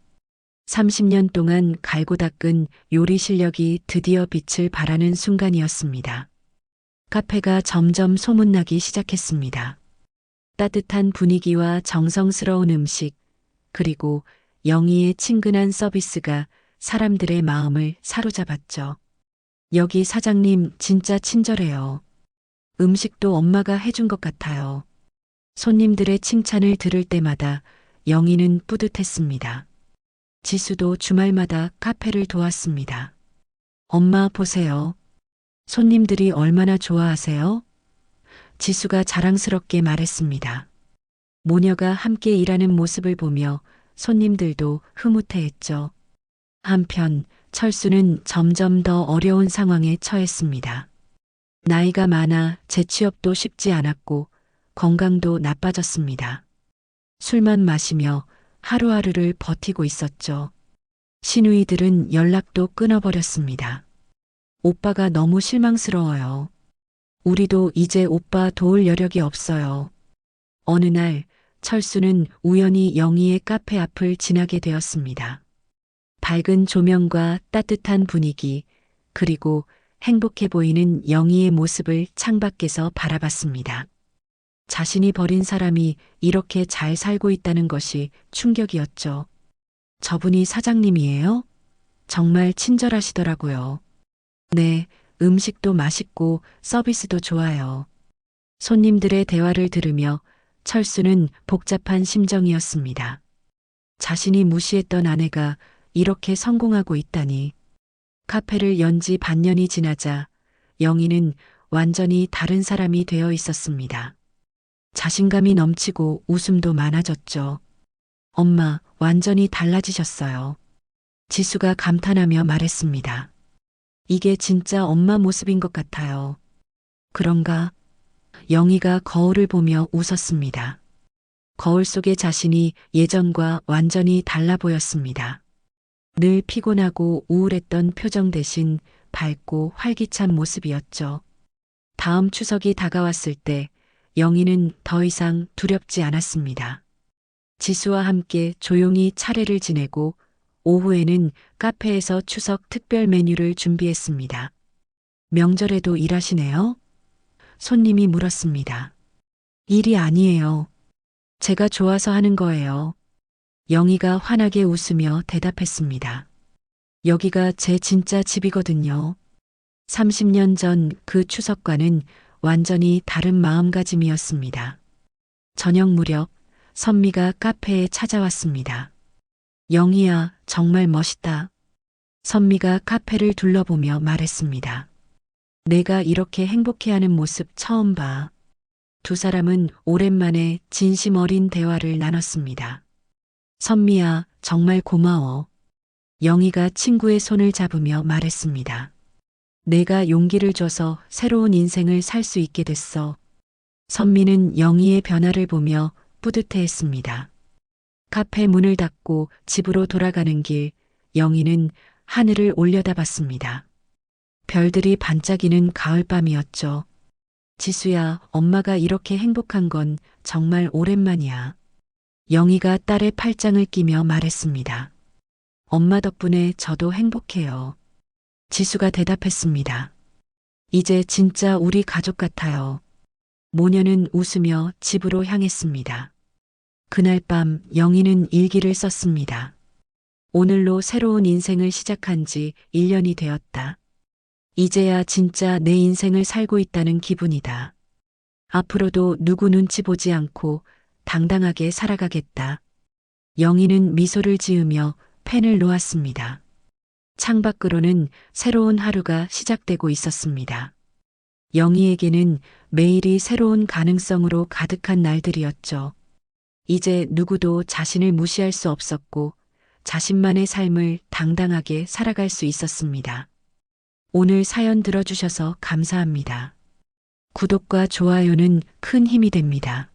30년 동안 갈고 닦은 요리 실력이 드디어 빛을 발하는 순간이었습니다. 카페가 점점 소문나기 시작했습니다. 따뜻한 분위기와 정성스러운 음식, 그리고 영희의 친근한 서비스가 사람들의 마음을 사로잡았죠. 여기 사장님 진짜 친절해요. 음식도 엄마가 해준 것 같아요. 손님들의 칭찬을 들을 때마다 영희는 뿌듯했습니다. 지수도 주말마다 카페를 도왔습니다. 엄마 보세요. 손님들이 얼마나 좋아하세요? 지수가 자랑스럽게 말했습니다. 모녀가 함께 일하는 모습을 보며 손님들도 흐뭇해했죠. 한편 철수는 점점 더 어려운 상황에 처했습니다. 나이가 많아 재취업도 쉽지 않았고 건강도 나빠졌습니다. 술만 마시며 하루하루를 버티고 있었죠. 시누이들은 연락도 끊어버렸습니다. 오빠가 너무 실망스러워요. 우리도 이제 오빠 도울 여력이 없어요. 어느 날 철수는 우연히 영희의 카페 앞을 지나게 되었습니다. 밝은 조명과 따뜻한 분위기, 그리고 행복해 보이는 영희의 모습을 창밖에서 바라봤습니다. 자신이 버린 사람이 이렇게 잘 살고 있다는 것이 충격이었죠. 저분이 사장님이에요? 정말 친절하시더라고요. 네, 음식도 맛있고 서비스도 좋아요. 손님들의 대화를 들으며 철수는 복잡한 심정이었습니다. 자신이 무시했던 아내가 이렇게 성공하고 있다니. 카페를 연 지 반년이 지나자 영희는 완전히 다른 사람이 되어 있었습니다. 자신감이 넘치고 웃음도 많아졌죠. 엄마, 완전히 달라지셨어요. 지수가 감탄하며 말했습니다. 이게 진짜 엄마 모습인 것 같아요. 그런가? 영희가 거울을 보며 웃었습니다. 거울 속의 자신이 예전과 완전히 달라 보였습니다. 늘 피곤하고 우울했던 표정 대신 밝고 활기찬 모습이었죠. 다음 추석이 다가왔을 때 영희는 더 이상 두렵지 않았습니다. 지수와 함께 조용히 차례를 지내고 오후에는 카페에서 추석 특별 메뉴를 준비했습니다. 명절에도 일하시네요? 손님이 물었습니다. 일이 아니에요. 제가 좋아서 하는 거예요. 영희가 환하게 웃으며 대답했습니다. 여기가 제 진짜 집이거든요. 30년 전 그 추석과는 완전히 다른 마음가짐이었습니다. 저녁 무렵 선미가 카페에 찾아왔습니다. 영희야, 정말 멋있다. 선미가 카페를 둘러보며 말했습니다. 내가 이렇게 행복해하는 모습 처음 봐. 두 사람은 오랜만에 진심 어린 대화를 나눴습니다. 선미야, 정말 고마워. 영희가 친구의 손을 잡으며 말했습니다. 내가 용기를 줘서 새로운 인생을 살 수 있게 됐어. 선미는 영희의 변화를 보며 뿌듯해했습니다. 카페 문을 닫고 집으로 돌아가는 길, 영희는 하늘을 올려다봤습니다. 별들이 반짝이는 가을밤이었죠. 지수야, 엄마가 이렇게 행복한 건 정말 오랜만이야. 영희가 딸의 팔짱을 끼며 말했습니다. 엄마 덕분에 저도 행복해요. 지수가 대답했습니다. 이제 진짜 우리 가족 같아요. 모녀는 웃으며 집으로 향했습니다. 그날 밤 영희는 일기를 썼습니다. 오늘로 새로운 인생을 시작한 지 1년이 되었다. 이제야 진짜 내 인생을 살고 있다는 기분이다. 앞으로도 누구 눈치 보지 않고 당당하게 살아가겠다. 영희는 미소를 지으며 펜을 놓았습니다. 창밖으로는 새로운 하루가 시작되고 있었습니다. 영희에게는 매일이 새로운 가능성으로 가득한 날들이었죠. 이제 누구도 자신을 무시할 수 없었고 자신만의 삶을 당당하게 살아갈 수 있었습니다. 오늘 사연 들어주셔서 감사합니다. 구독과 좋아요는 큰 힘이 됩니다.